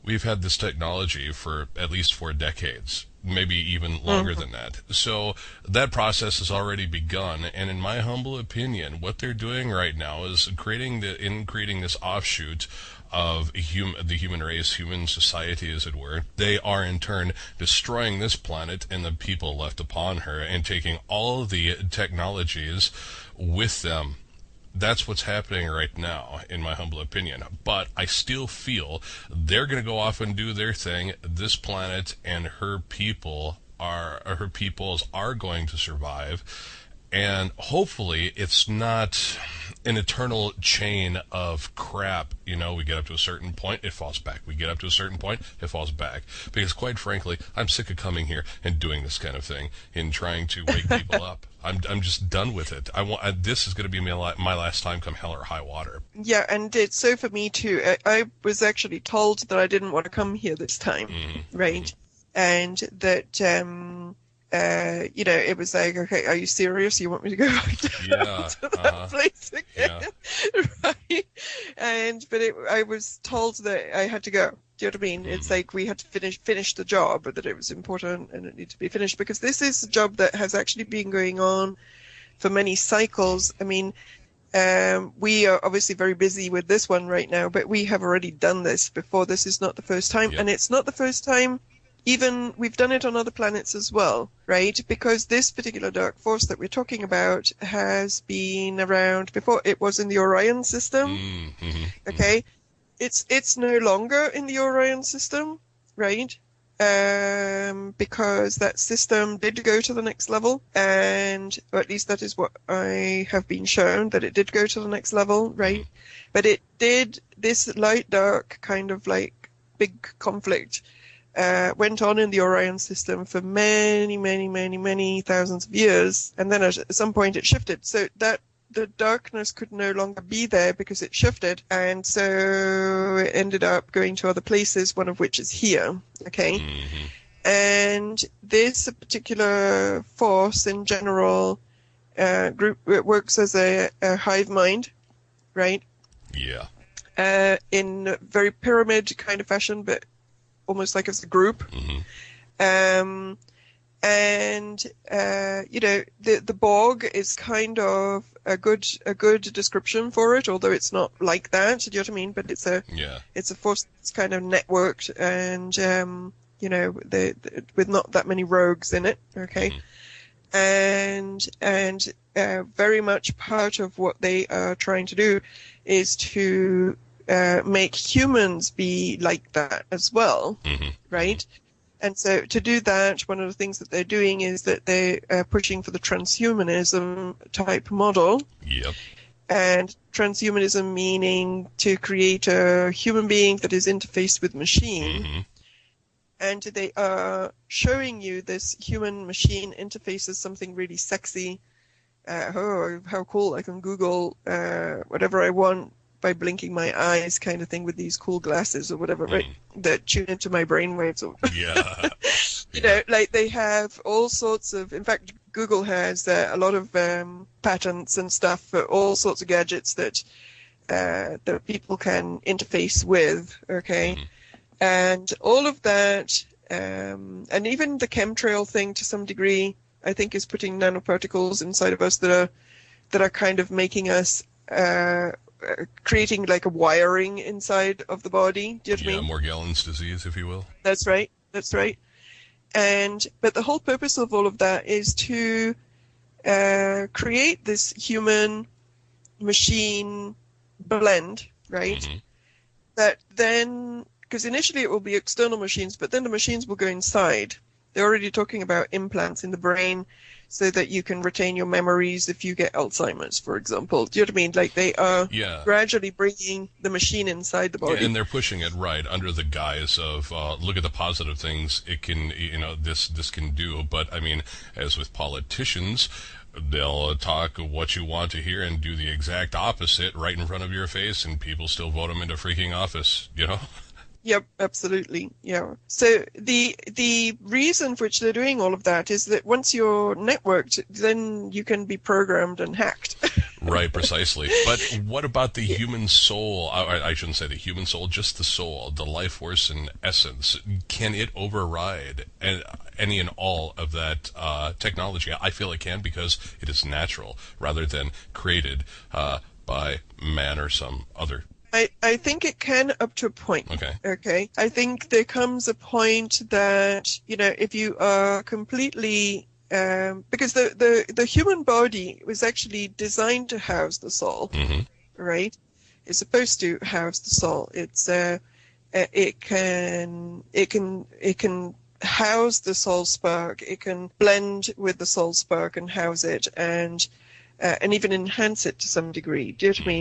We've had this technology for at least 4 decades, maybe even longer than that. So that process has already begun, and in my humble opinion, what they're doing right now is creating this offshoot of the human race, human society, as it were. They are in turn destroying this planet and the people left upon her, and taking all the technologies with them. That's what's happening right now, in my humble opinion. But I still feel they're going to go off and do their thing. This planet and her peoples are going to survive. And hopefully it's not an eternal chain of crap. We get up to a certain point, it falls back. We get up to a certain point, it falls back. Because quite frankly, I'm sick of coming here and doing this kind of thing and trying to wake people up. I'm just done with it. This is going to be my last time, come hell or high water. Yeah, and it's so for me too. I was actually told that I didn't want to come here this time, right? And that it was like, okay, are you serious? You want me to go back to that place again? Yeah. Right? But I was told that I had to go. Do you know what I mean? It's like we had to finish the job, that it was important and it needed to be finished, because this is a job that has actually been going on for many cycles. I mean, we are obviously very busy with this one right now, but we have already done this before. This is not the first time, and it's not the first time. Even we've done it on other planets as well, right? Because this particular dark force that we're talking about has been around before. It was in the Orion system. Okay, it's no longer in the Orion system, right? Because that system did go to the next level, or at least that is what I have been shown, that it did go to the next level, right? But it did, this light dark kind of like big conflict went on in the Orion system for many thousands of years, and then at some point it shifted, so that the darkness could no longer be there because it shifted, and so it ended up going to other places, one of which is here, okay? And this particular force in general group, it works as a hive mind, right? Yeah. In a very pyramid kind of fashion, but almost like as a group. The Borg is kind of a good description for it, although it's not like that. Do you know what I mean? But it's a force that's kind of networked, and with not that many rogues in it. Okay, and very much part of what they are trying to do is to make humans be like that as well, right? And so to do that, one of the things that they're doing is that they're pushing for the transhumanism type model. Yep. And transhumanism meaning to create a human being that is interfaced with machine. And they are showing you this human-machine interface as something really sexy. Oh, how cool, I can Google whatever I want by blinking my eyes, kind of thing, with these cool glasses or whatever, right, that tune into my brainwaves. Or Yeah. like they have all sorts of, in fact, Google has a lot of patents and stuff for all sorts of gadgets that people can interface with, okay? Mm-hmm. And all of that, and even the chemtrail thing to some degree, I think is putting nanoparticles inside of us that are kind of making us, creating like a wiring inside of the body. Do you know what I mean? Morgellons disease, if you will. That's right. But the whole purpose of all of that is to create this human machine blend, right? Mm-hmm. That then, because initially it will be external machines, but then the machines will go inside. They're already talking about implants in the brain so that you can retain your memories if you get Alzheimer's, for example. Do you know what I mean? Like they are gradually bringing the machine inside the body. Yeah, and they're pushing it right under the guise of look at the positive things it can, this can do. But I mean, as with politicians, they'll talk what you want to hear and do the exact opposite right in front of your face, and people still vote them into freaking office, Yep, absolutely. Yeah. So the reason for which they're doing all of that is that once you're networked, then you can be programmed and hacked. Right, precisely. But what about the human soul? I shouldn't say the human soul, just the soul, the life force and essence. Can it override any and all of that technology? I feel it can, because it is natural rather than created by man or some other. I think it can up to a point. Okay. I think there comes a point that, if you are completely, because the human body was actually designed to house the soul, mm-hmm. right? It's supposed to house the soul. It's, it can house the soul spark. It can blend with the soul spark and house it, and even enhance it to some degree. Do you know what I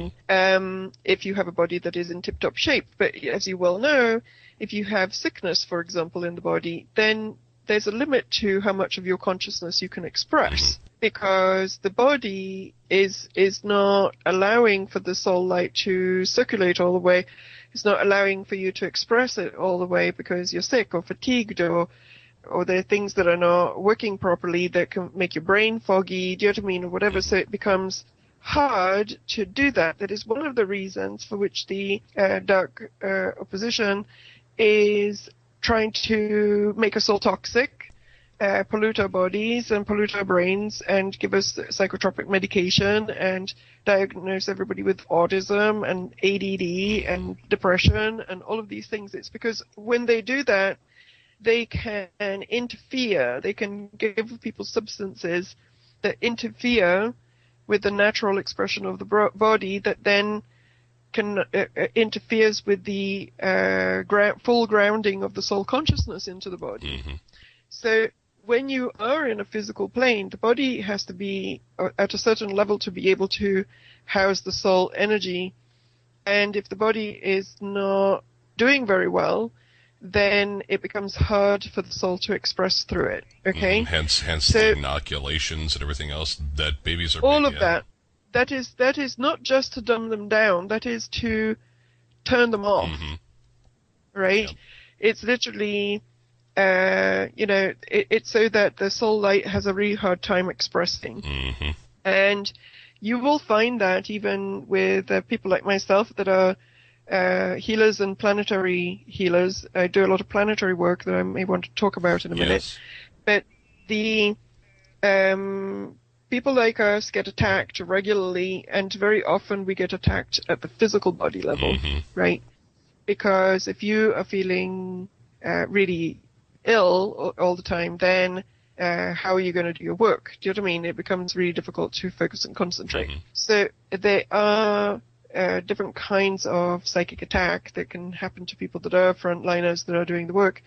mean? If you have a body that is in tip-top shape. But as you well know, if you have sickness, for example, in the body, then there's a limit to how much of your consciousness you can express, because the body is not allowing for the soul light to circulate all the way. It's not allowing for you to express it all the way because you're sick or fatigued, or there are things that are not working properly that can make your brain foggy, do you know what I mean, or whatever. So it becomes hard to do that. That is one of the reasons for which the dark opposition is trying to make us all toxic, pollute our bodies and pollute our brains, and give us psychotropic medication and diagnose everybody with autism and ADD and depression and all of these things. It's because when they do that, they can interfere. They can give people substances that interfere with the natural expression of the body, that then can interferes with the full grounding of the soul consciousness into the body. Mm-hmm. So when you are in a physical plane, the body has to be at a certain level to be able to house the soul energy. And if the body is not doing very well, then it becomes hard for the soul to express through it. Okay. Hence the inoculations and everything else that babies are. All of that. That is not just to dumb them down. That is to turn them off. Mm-hmm. Right. Yep. It's literally, it's so that the soul light has a really hard time expressing. Mm-hmm. And you will find that even with people like myself that are healers and planetary healers. I do a lot of planetary work that I may want to talk about in a minute. Yes. But the people like us get attacked regularly, and very often we get attacked at the physical body level, mm-hmm. right? Because if you are feeling really ill all the time, then how are you going to do your work? Do you know what I mean? It becomes really difficult to focus and concentrate. Mm-hmm. So there are different kinds of psychic attack that can happen to people that are frontliners that are doing the work.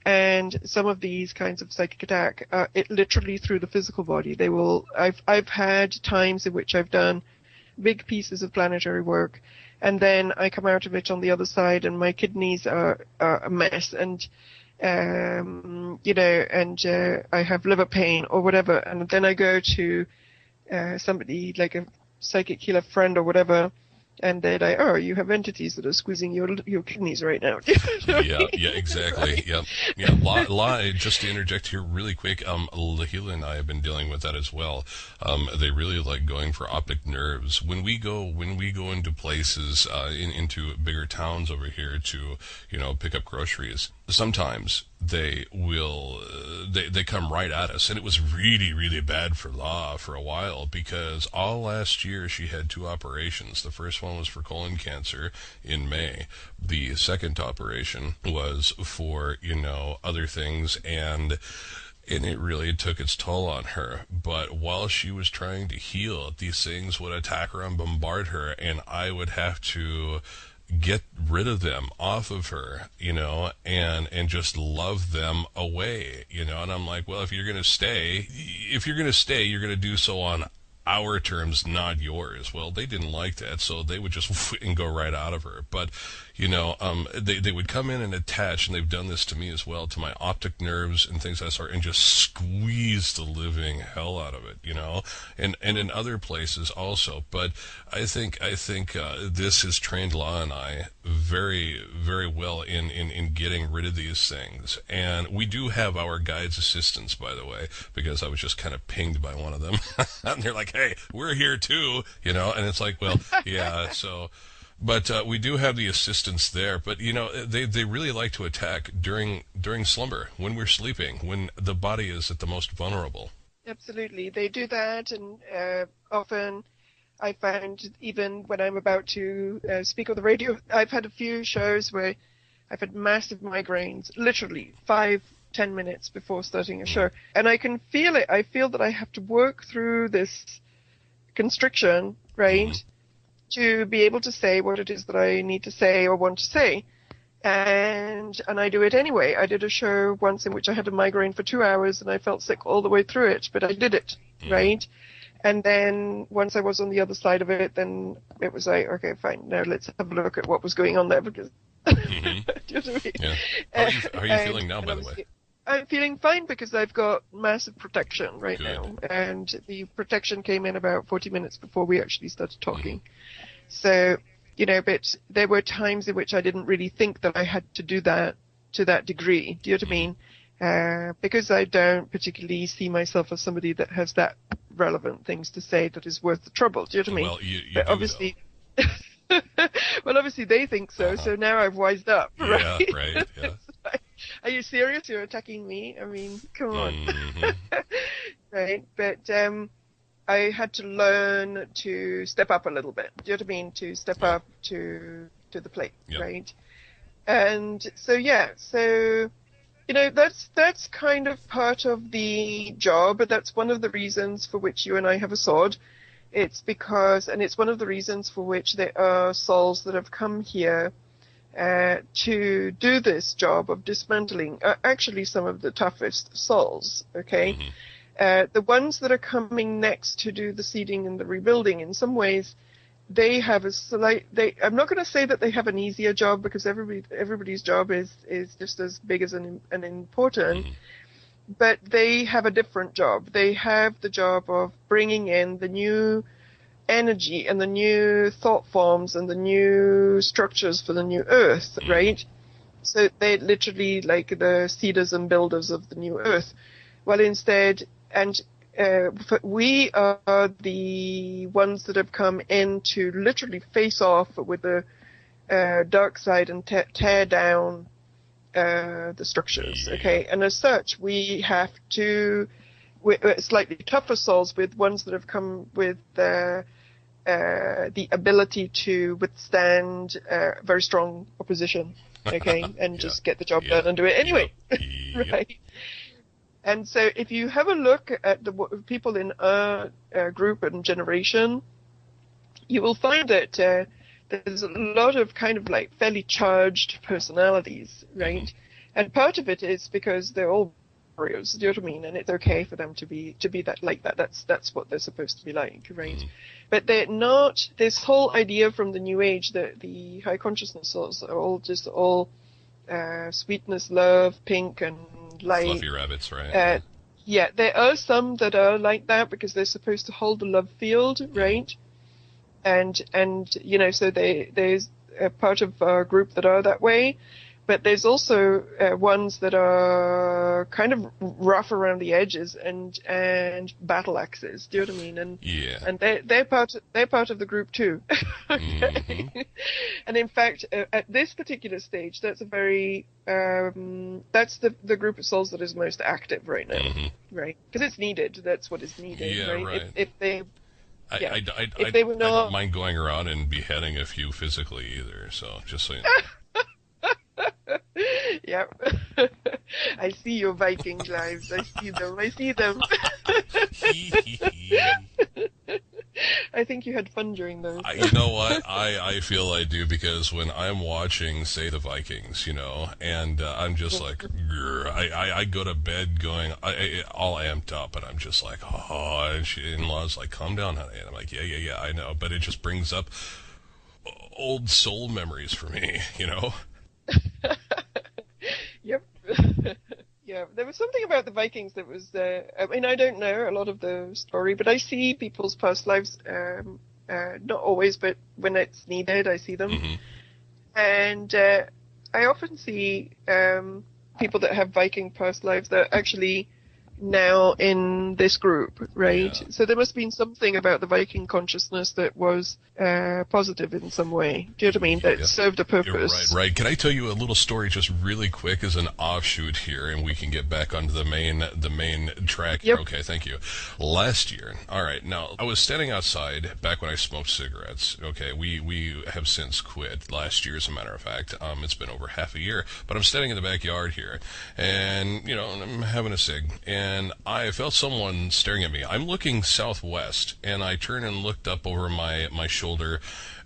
And some of these kinds of psychic attack, it literally through the physical body. I've had times in which I've done big pieces of planetary work, and then I come out of it on the other side and my kidneys are a mess, and I have liver pain or whatever, and then I go to somebody like a psychic healer friend or whatever, And they're like, oh, you have entities that are squeezing your kidneys right now. Yeah, exactly. Yeah. Just to interject here really quick, Lahila and I have been dealing with that as well. They really like going for optic nerves. When we go into places, into bigger towns over here to, pick up groceries, sometimes they will, they come right at us. And it was really, really bad for La for a while, because all last year she had 2 operations. The first one was for colon cancer in May. The second operation was for, other things, and it really took its toll on her. But while she was trying to heal, these things would attack her and bombard her, and I would have to get rid of them off of her, and just love them away, and I'm like, well, if you're going to stay, you're going to do so on our terms, not yours. Well, they didn't like that, so they would just and go right out of her. But, they would come in and attach, and they've done this to me as well, to my optic nerves and things of that sort, and just squeeze the living hell out of it, and in other places also. But I think this has trained La and I very, very well in getting rid of these things. And we do have our guides' assistants, by the way, because I was just kind of pinged by one of them. And they're like, hey, we're here too, and it's like, well, yeah, so... But we do have the assistants there. But, they really like to attack during slumber, when we're sleeping, when the body is at the most vulnerable. Absolutely. They do that, and often I found, even when I'm about to speak on the radio, I've had a few shows where I've had massive migraines, literally 5-10 minutes before starting a show. And I can feel it. I feel that I have to work through this constriction, right? Mm-hmm. To be able to say what it is that I need to say or want to say. And I do it anyway. I did a show once in which I had a migraine for 2 hours and I felt sick all the way through it, but I did it, right? And then once I was on the other side of it, then it was like, okay, fine, now let's have a look at what was going on there, because... Mm-hmm. Do you know what I mean? Yeah. How are you feeling now, by the way? I'm feeling fine because I've got massive protection right Good. now. And the protection came in about 40 minutes before we actually started talking. So, but there were times in which I didn't really think that I had to do that to that degree. Do you know what I mean? Because I don't particularly see myself as somebody that has that relevant things to say that is worth the trouble. Do you know what I mean? Well, you but do, obviously... Well, obviously they think so, so now I've wised up, right? Yeah, right, yeah. Like, are you serious? You're attacking me? I mean, come on. Mm-hmm. Right? But I had to learn to step up a little bit. Do you know what I mean? To step up to the plate, right? And so, that's kind of part of the job, but that's one of the reasons for which you and I have a sword. It's because, and it's one of the reasons for which there are souls that have come here to do this job of dismantling, actually some of the toughest souls, okay? Mm-hmm. The ones that are coming next to do the seeding and the rebuilding, in some ways, they have I'm not going to say that they have an easier job, because everybody's job is just as big as and important. Mm-hmm. But they have a different job. They have the job of bringing in the new energy and the new thought forms and the new structures for the new earth, right? So they're literally like the seeders and builders of the new earth. Well, instead, and we are the ones that have come in to literally face off with the dark side and tear down the structures, okay? And as such, we have to, slightly tougher souls, with ones that have come with the ability to withstand very strong opposition, okay? And just get the job done and do it anyway, right? And so if you have a look at the people in our group and generation, you will find that there's a lot of kind of like fairly charged personalities, right? And part of it is because they're all warriors, do you know what I mean? And it's okay for them to be that like that. That's what they're supposed to be like, right? But they're not. This whole idea from the New Age that the high consciousness souls are all sweetness, love, pink, and light. Fluffy rabbits, right? Yeah, there are some that are like that because they're supposed to hold the love field, right? and so there's a part of our group that are that way, but there's also ones that are kind of rough around the edges and battle axes. Do you know what I mean? And they're part of the group too. Mm-hmm. And in fact, at this particular stage, that's a very that's the group of souls that is most active right now, right? Because it's needed. That's what is needed, right? If they I don't mind going around and beheading a few physically either. So just so you know. Yep. I see your Viking lives. I see them. I think you had fun during those. You know what? I feel I do, because when I'm watching, say, the Vikings, and I'm just like, I go to bed going, all amped up, and I'm just like, oh, and in-laws like, calm down, honey. And I'm like, yeah, I know. But it just brings up old soul memories for me, Yep. Yeah, there was something about the Vikings that was, I don't know a lot of the story, but I see people's past lives, not always, but when it's needed, I see them. Mm-hmm. And I often see people that have Viking past lives that are actually now in this group, right? Yeah. So there must have been something about the Viking consciousness that was positive in some way. Do you know what I mean? That served a purpose. Right. Can I tell you a little story just really quick as an offshoot here, and we can get back onto the main track here? Yep. Okay, thank you. Last year, all right, now, I was standing outside back when I smoked cigarettes. Okay, we have since quit last year, as a matter of fact. It's been over half a year, but I'm standing in the backyard here, and, I'm having a cig, and I felt someone staring at me. I'm looking southwest, and I turned and looked up over my shoulder,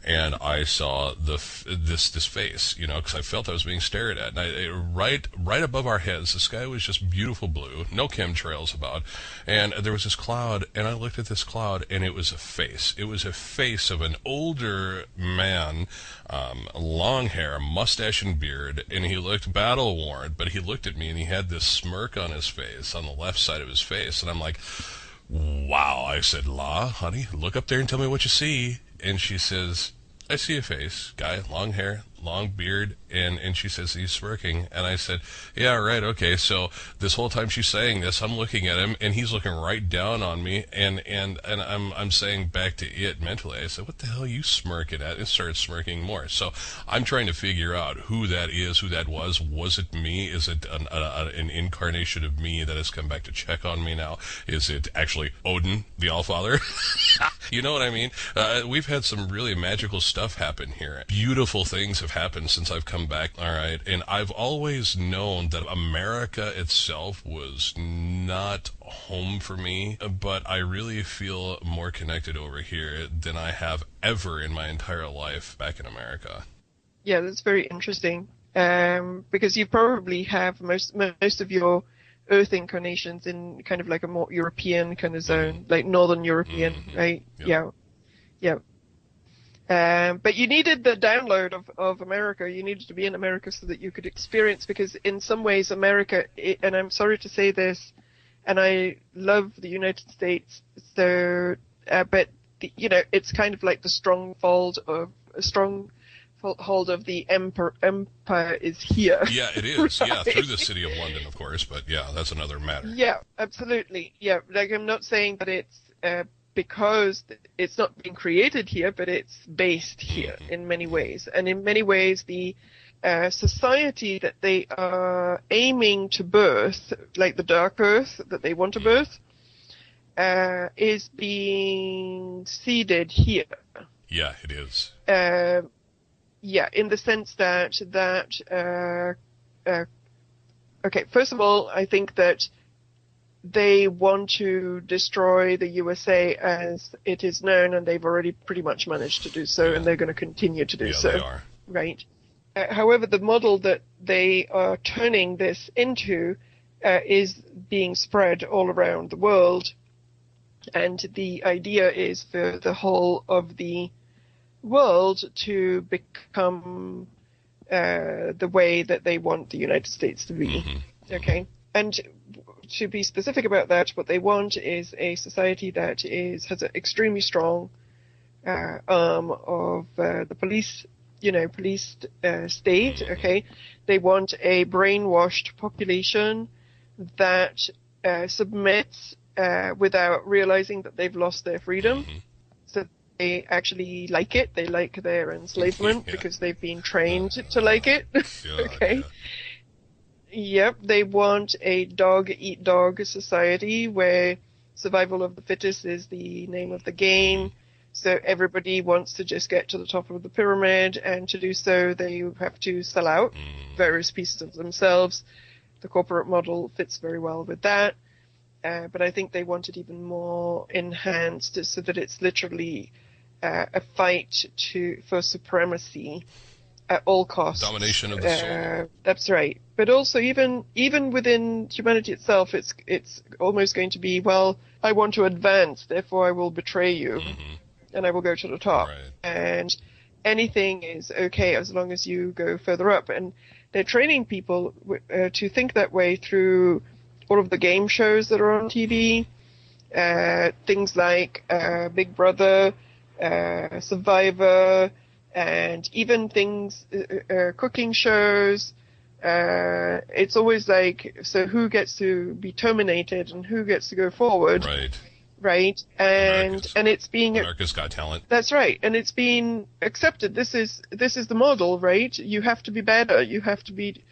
and I saw this face, because I felt I was being stared at. And right above our heads, the sky was just beautiful blue, no chemtrails about, and there was this cloud, and I looked at this cloud, and it was a face. It was a face of an older man, long hair, mustache and beard, and he looked battle-worn, but he looked at me, and he had this smirk on his face, on the left side of his face, and I'm like, wow. I said, La, honey, look up there and tell me what you see. And she says, I see a face, guy, long hair, long beard, and she says, he's smirking. And I said, yeah, right, okay. So this whole time she's saying this, I'm looking at him, and he's looking right down on me, and I'm saying back to it mentally, I said, what the hell are you smirking at? And started smirking more. So I'm trying to figure out who that is, who that was. Was it me? Is it an incarnation of me that has come back to check on me now? Is it actually Odin, the Allfather? You know what I mean? We've had some really magical stuff happen here. Beautiful things have happened since I've come back, all right? And I've always known that America itself was not home for me, but I really feel more connected over here than I have ever in my entire life back in America. Yeah, that's very interesting, because you probably have most of your Earth incarnations in kind of like a more European kind of zone, like Northern European, right? Yep. Yeah. But you needed the download of America. You needed to be in America so that you could experience, because in some ways America, and I'm sorry to say this, and I love the United States, so, but, it's kind of like the stronghold of the empire is here. Yeah, it is. Right? Yeah, through the city of London, of course, but yeah, that's another matter. Yeah, absolutely. Yeah, like I'm not saying that it's, because it's not being created here, but it's based here in many ways. And in many ways, the society that they are aiming to birth, like the dark earth that they want to birth, is being seeded here. Yeah, it is. Yeah, in the sense that okay, first of all, I think that they want to destroy the USA as it is known, and they've already pretty much managed to do so, and they're going to continue to do so. Yeah, they are. Right. However, the model that they are turning this into is being spread all around the world, and the idea is for the whole of the world to become the way that they want the United States to be. Okay? And to be specific about that, what they want is a society that has an extremely strong arm of the police, state. Okay, they want a brainwashed population that submits without realizing that they've lost their freedom. So they actually like it. They like their enslavement because they've been trained to like it. Okay. Yep. They want a dog-eat-dog society where survival of the fittest is the name of the game. So everybody wants to just get to the top of the pyramid, and to do so, they have to sell out various pieces of themselves. The corporate model fits very well with that. But I think they want it even more enhanced so that it's literally a fight for supremacy at all costs. Domination of the soul. That's right. But also even within humanity itself, it's almost going to be, well, I want to advance, therefore I will betray you, and I will go to the top. Right. And anything is okay as long as you go further up. And they're training people to think that way through all of the game shows that are on TV, things like Big Brother, Survivor, and even things, cooking shows. It's always like, so who gets to be terminated and who gets to go forward? Right. And it's being America's Got Talent. That's right. And it's being accepted. This is the model, right? You have to be better. You have to be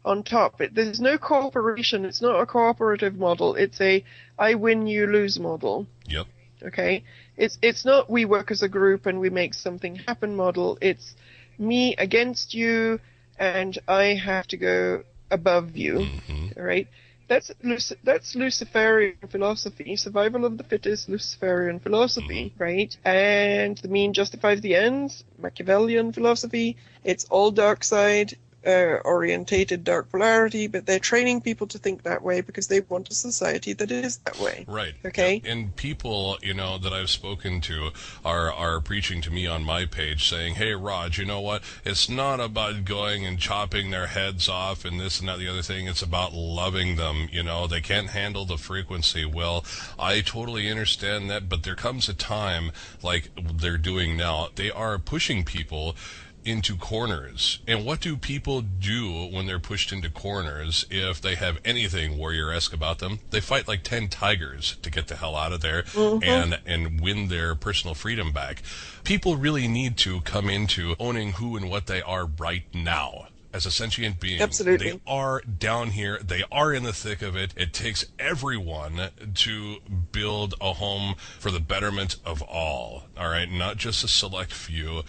on top. There's no cooperation. It's not a cooperative model. It's a I win, you lose model. Yep. Okay. It's not we work as a group and we make something happen model. It's me against you and I have to go above you. All right. That's Luciferian philosophy, survival of the fittest, Luciferian philosophy, right? And the mean justifies the ends, Machiavellian philosophy. It's all dark side orientated dark polarity, but they're training people to think that way because they want a society that is that way. Right. Okay. And people, that I've spoken to are preaching to me on my page saying, hey, Raj, you know what? It's not about going and chopping their heads off and this and that, the other thing. It's about loving them. They can't handle the frequency. Well, I totally understand that, but there comes a time like they're doing now. They are pushing people into corners. And what do people do when they're pushed into corners if they have anything warrior-esque about them? They fight like 10 tigers to get the hell out of there and win their personal freedom back. People really need to come into owning who and what they are right now. As a sentient being. Absolutely. They are down here. They are in the thick of it. It takes everyone to build a home for the betterment of all right? Not just a select few.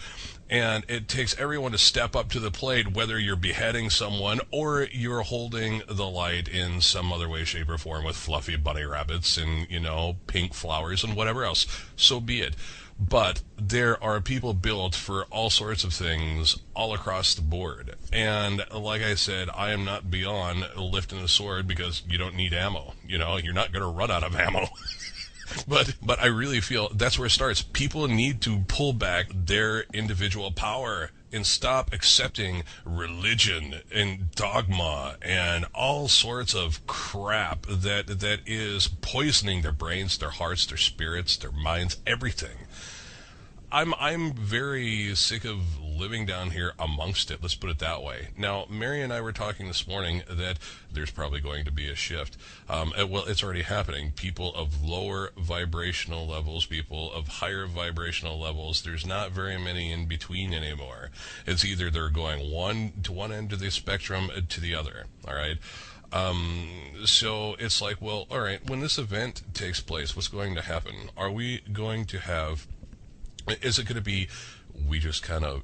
And it takes everyone to step up to the plate, whether you're beheading someone or you're holding the light in some other way, shape, or form with fluffy bunny rabbits and, pink flowers and whatever else. So be it. But there are people built for all sorts of things all across the board. And like I said, I am not beyond lifting a sword because you don't need ammo. You're not going to run out of ammo. But I really feel that's where it starts. People need to pull back their individual power and stop accepting religion and dogma and all sorts of crap that is poisoning their brains, their hearts, their spirits, their minds, everything. I'm very sick of living down here amongst it, let's put it that way. Now, Mary and I were talking this morning that there's probably going to be a shift. Well, it's already happening. People of lower vibrational levels, people of higher vibrational levels, there's not very many in between anymore. It's either they're going to one end of the spectrum to the other, all right? So it's like, well, all right, when this event takes place, what's going to happen? Are we going to have... Is it going to be we just kind of,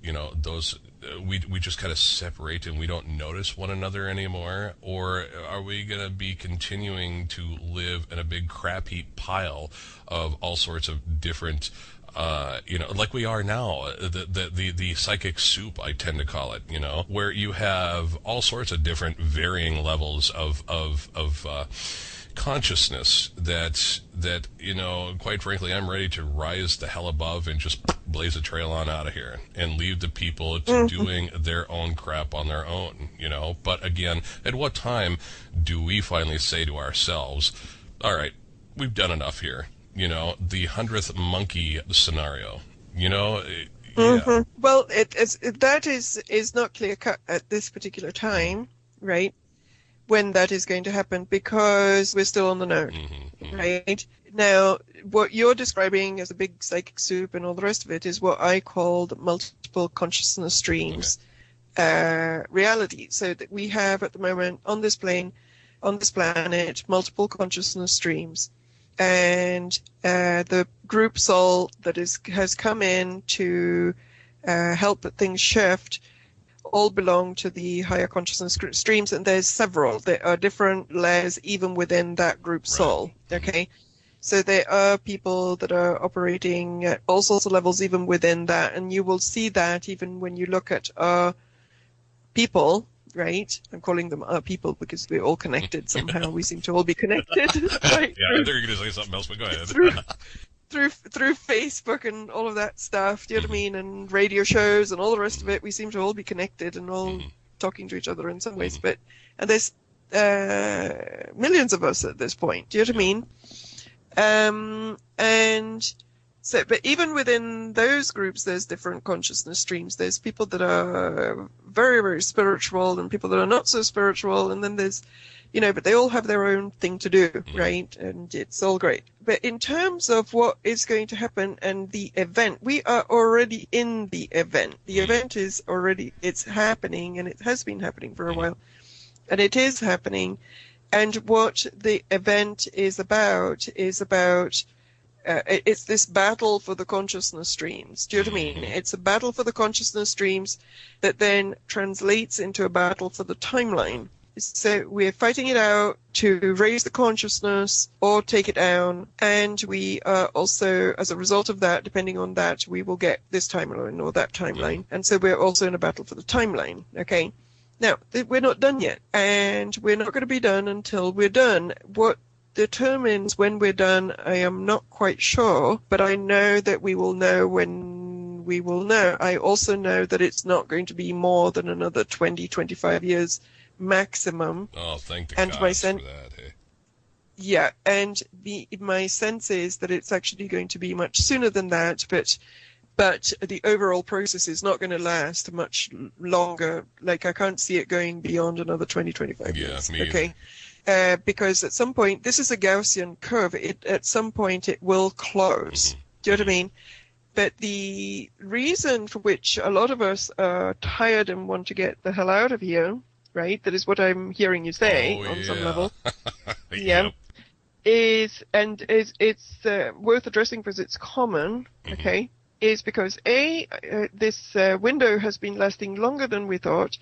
we just kind of separate and we don't notice one another anymore? Or are we going to be continuing to live in a big crap heap pile of all sorts of different, like we are now, the psychic soup, I tend to call it, where you have all sorts of different varying levels of consciousness that quite frankly, I'm ready to rise the hell above and just blaze a trail on out of here and leave the people to doing their own crap on their own, But again, at what time do we finally say to ourselves, all right, we've done enough here, the 100th monkey scenario, Yeah. Well, that is not clear cut at this particular time, right? When that is going to happen, because we're still on the node, right? Now, what you're describing as a big psychic soup and all the rest of it is what I called multiple consciousness streams reality. So that we have at the moment on this plane, on this planet, multiple consciousness streams. And the group soul that has come in to help that things shift all belong to the higher consciousness streams, and there's several. There are different layers even within that group soul, okay? So there are people that are operating at all sorts of levels even within that, and you will see that even when you look at our people, right? I'm calling them our people because we're all connected somehow. We seem to all be connected. Right? Yeah, I thought you were going to say something else, but go ahead. Through Facebook and all of that stuff, do you know what I mean? And radio shows and all the rest of it, we seem to all be connected and all talking to each other in some ways. And there's millions of us at this point, do you know what I mean? And so, but even within those groups, there's different consciousness streams. There's people that are very, very spiritual and people that are not so spiritual. And then there's, but they all have their own thing to do, right? And it's all great. But in terms of what is going to happen and the event, we are already in the event. The event is already, it's happening, and it has been happening for a while. And it is happening. And what the event is about, it's this battle for the consciousness streams. Do you know what I mean? It's a battle for the consciousness streams that then translates into a battle for the timeline. So we're fighting it out to raise the consciousness or take it down. And we are also, as a result of that, depending on that, we will get this timeline or that timeline. And so we're also in a battle for the timeline. Okay. Now, we're not done yet. And we're not going to be done until we're done. What determines when we're done, I am not quite sure. But I know that we will know when we will know. I also know that it's not going to be more than another 20, 25 years maximum. Oh, thank the gods for that. Hey? Yeah, and my sense is that it's actually going to be much sooner than that, but the overall process is not going to last much longer. Like, I can't see it going beyond another 20, 25 years. Me okay? Because at some point, this is a Gaussian curve. At some point, it will close. Do you know what I mean? But the reason for which a lot of us are tired and want to get the hell out of here, right? That is what I'm hearing you say on some level. Yep. It's worth addressing because it's common, okay? Is because this window has been lasting longer than we thought.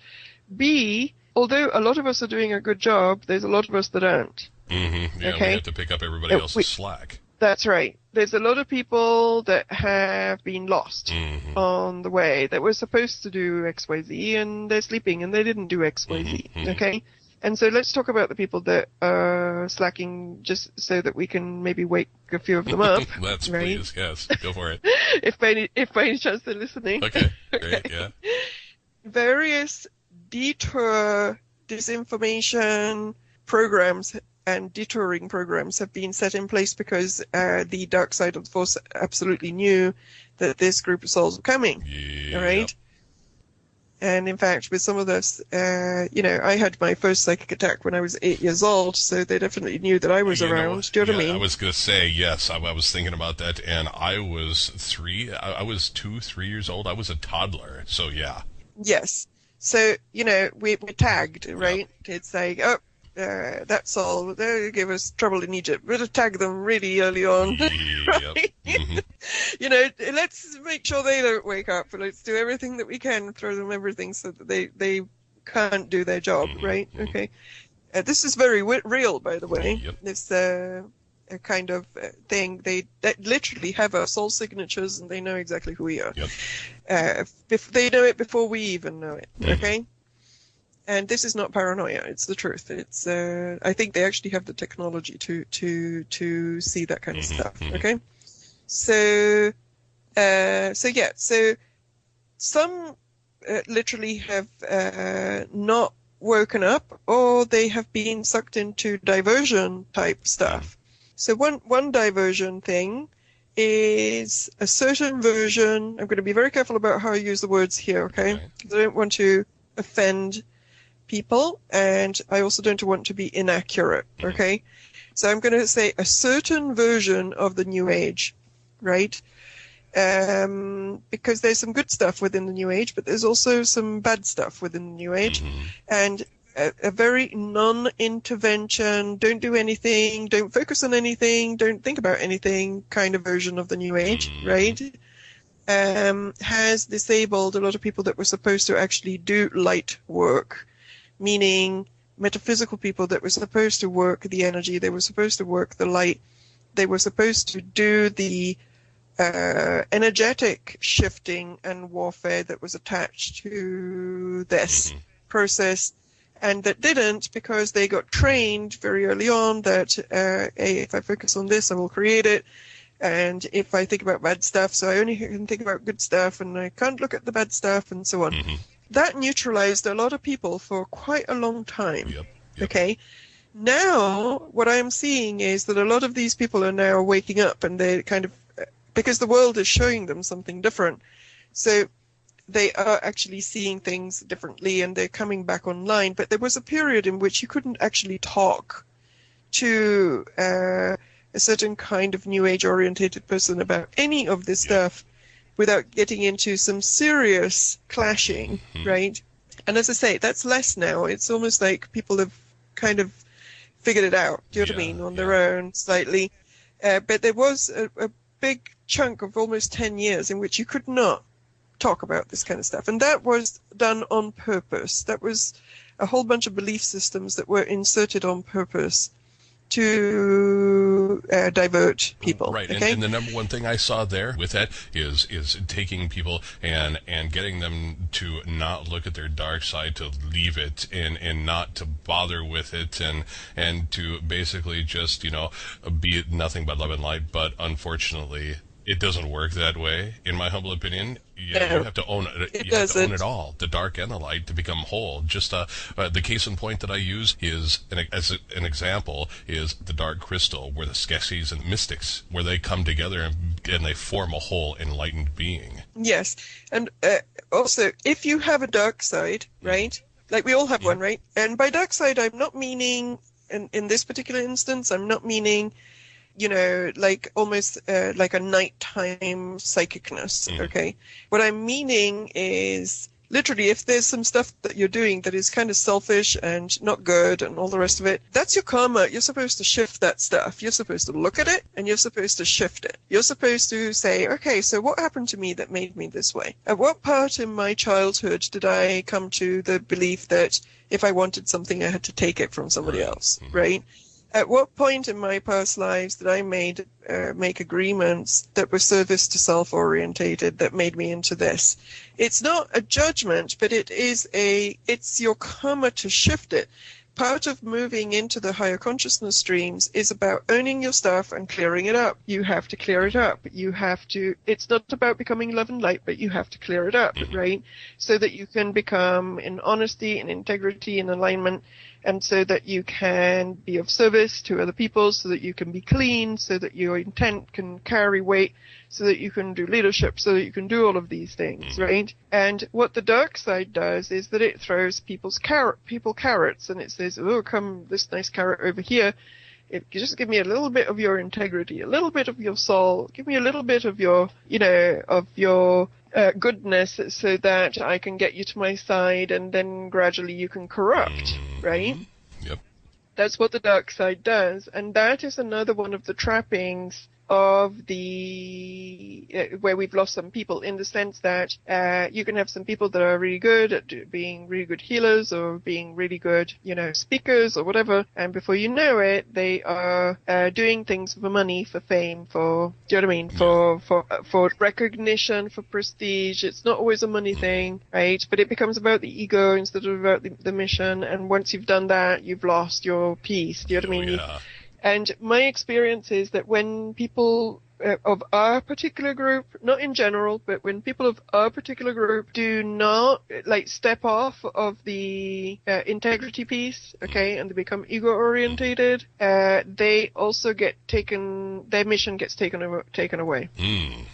B, although a lot of us are doing a good job, there's a lot of us that aren't. Yeah, okay? We have to pick up everybody else's slack. That's right. There's a lot of people that have been lost on the way that were supposed to do X, Y, Z, and they're sleeping and they didn't do X, Y, Z. Okay? And so let's talk about the people that are slacking just so that we can maybe wake a few of them up. Let's right? Please, yes. Go for it. if by any chance they're listening. Okay, great, yeah. Various detour disinformation programs and detouring programs have been set in place because the dark side of the force absolutely knew that this group of souls were coming. Yeah. All right? And in fact, with some of this, I had my first psychic attack when I was 8 years old, so they definitely knew that I was around. Do you know what I mean? I was going to say, yes, I was thinking about that, and I was 2, 3 years old. I was a toddler, so yeah. Yes. So, we're tagged, right? Yep. It's like, that's all. They gave us trouble in Egypt. We're to tag them really early on. Right? Let's make sure they don't wake up. Let's do everything that we can, throw them everything so that they can't do their job, right? Okay. This is very real, by the way. Yep. This a kind of thing. They literally have our soul signatures, and they know exactly who we are. Yep. They know it before we even know it. Okay. And this is not paranoia; it's the truth. It's I think they actually have the technology to see that kind of stuff. Okay, so some literally have not woken up, or they have been sucked into diversion type stuff. So one diversion thing is a certain version. I'm going to be very careful about how I use the words here, okay? Because I don't want to offend people, and I also don't want to be inaccurate, okay? So I'm going to say a certain version of the New Age, right? Because there's some good stuff within the New Age, but there's also some bad stuff within the New Age. And a very non-intervention, don't do anything, don't focus on anything, don't think about anything kind of version of the New Age, right? Has disabled a lot of people that were supposed to actually do light work, meaning metaphysical people that were supposed to work the energy, they were supposed to work the light, they were supposed to do the energetic shifting and warfare that was attached to this process, and that didn't, because they got trained very early on that if I focus on this, I will create it, and if I think about bad stuff, so I only can think about good stuff, and I can't look at the bad stuff, and so on. That neutralized a lot of people for quite a long time. Okay? Now, what I'm seeing is that a lot of these people are now waking up, and they're kind of, because the world is showing them something different, so they are actually seeing things differently, and they're coming back online. But there was a period in which you couldn't actually talk to a certain kind of New Age orientated person about any of this stuff without getting into some serious clashing, right? And as I say, that's less now. It's almost like people have kind of figured it out, do you know what I mean, on their own slightly. But there was a big chunk of almost 10 years in which you could not talk about this kind of stuff. And that was done on purpose. That was a whole bunch of belief systems that were inserted on purpose to divert people. Right, okay? and the number one thing I saw there with that is taking people and getting them to not look at their dark side, to leave it, and not to bother with it, and to basically just, be nothing but love and light. But unfortunately, it doesn't work that way, in my humble opinion. You have to own it. You have to own it all, the dark and the light, to become whole. Just the case in point that I use is, as an example, is the dark crystal, where the Skeksis and mystics, where they come together and they form a whole enlightened being. Yes, and also, if you have a dark side, right? Like we all have one, right? And by dark side, I'm not meaning, in this particular instance, I'm not meaning, like almost like a nighttime psychicness, okay? What I'm meaning is, literally, if there's some stuff that you're doing that is kind of selfish and not good and all the rest of it, that's your karma. You're supposed to shift that stuff. You're supposed to look at it, and you're supposed to shift it. You're supposed to say, okay, so what happened to me that made me this way? At what part in my childhood did I come to the belief that if I wanted something, I had to take it from somebody else, right? At what point in my past lives did I make agreements that were service to self-orientated that made me into this? It's not a judgment, but it's your karma to shift it. Part of moving into the higher consciousness streams is about owning your stuff and clearing it up. You have to clear it up. It's not about becoming love and light, but you have to clear it up, right? So that you can become in honesty and integrity and alignment, and so that you can be of service to other people, so that you can be clean, so that your intent can carry weight, so that you can do leadership, so that you can do all of these things, right? And what the dark side does is that it throws people carrots, and it says, oh, come this nice carrot over here. If you just give me a little bit of your integrity, a little bit of your soul, give me a little bit of your, goodness, so that I can get you to my side, and then gradually you can corrupt, right? Yep. That's what the dark side does, and that is another one of the trappings of the where we've lost some people, in the sense that you can have some people that are really good at being really good healers or being really good, speakers or whatever, and before you know it, they are doing things for money, for fame, for, do you know what I mean, for recognition, for prestige. It's not always a money thing, right? But it becomes about the ego instead of about the mission, and once you've done that, you've lost your peace. Do you know what I mean? Yeah. And my experience is that when people of our particular group, not in general, but when people of our particular group do not step off of the integrity piece, okay, and they become ego-orientated, they also get their mission gets taken away.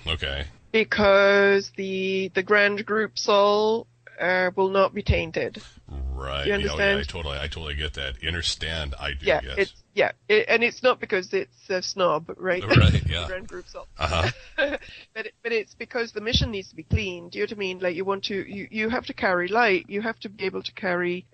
Okay. Because the grand group soul will not be tainted. Right. Do you understand? I totally get that. Understand? I do. Yeah. Yes. And it's not because it's a snob, right? Right. Yeah. Grand group soul. But it's because the mission needs to be clean. Do you know what I mean? Like you have to carry light. You have to be able to carry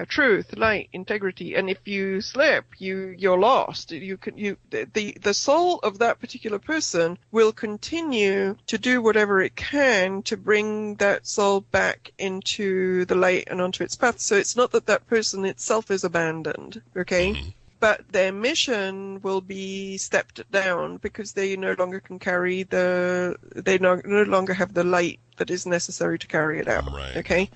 truth, light, integrity. And if you slip, you're lost. The soul of that particular person will continue to do whatever it can to bring that soul back into the light and onto its path. So it's not that person itself is abandoned, okay? Mm-hmm. But their mission will be stepped down because they no longer can carry they no longer have the light that is necessary to carry it out. Right. Okay,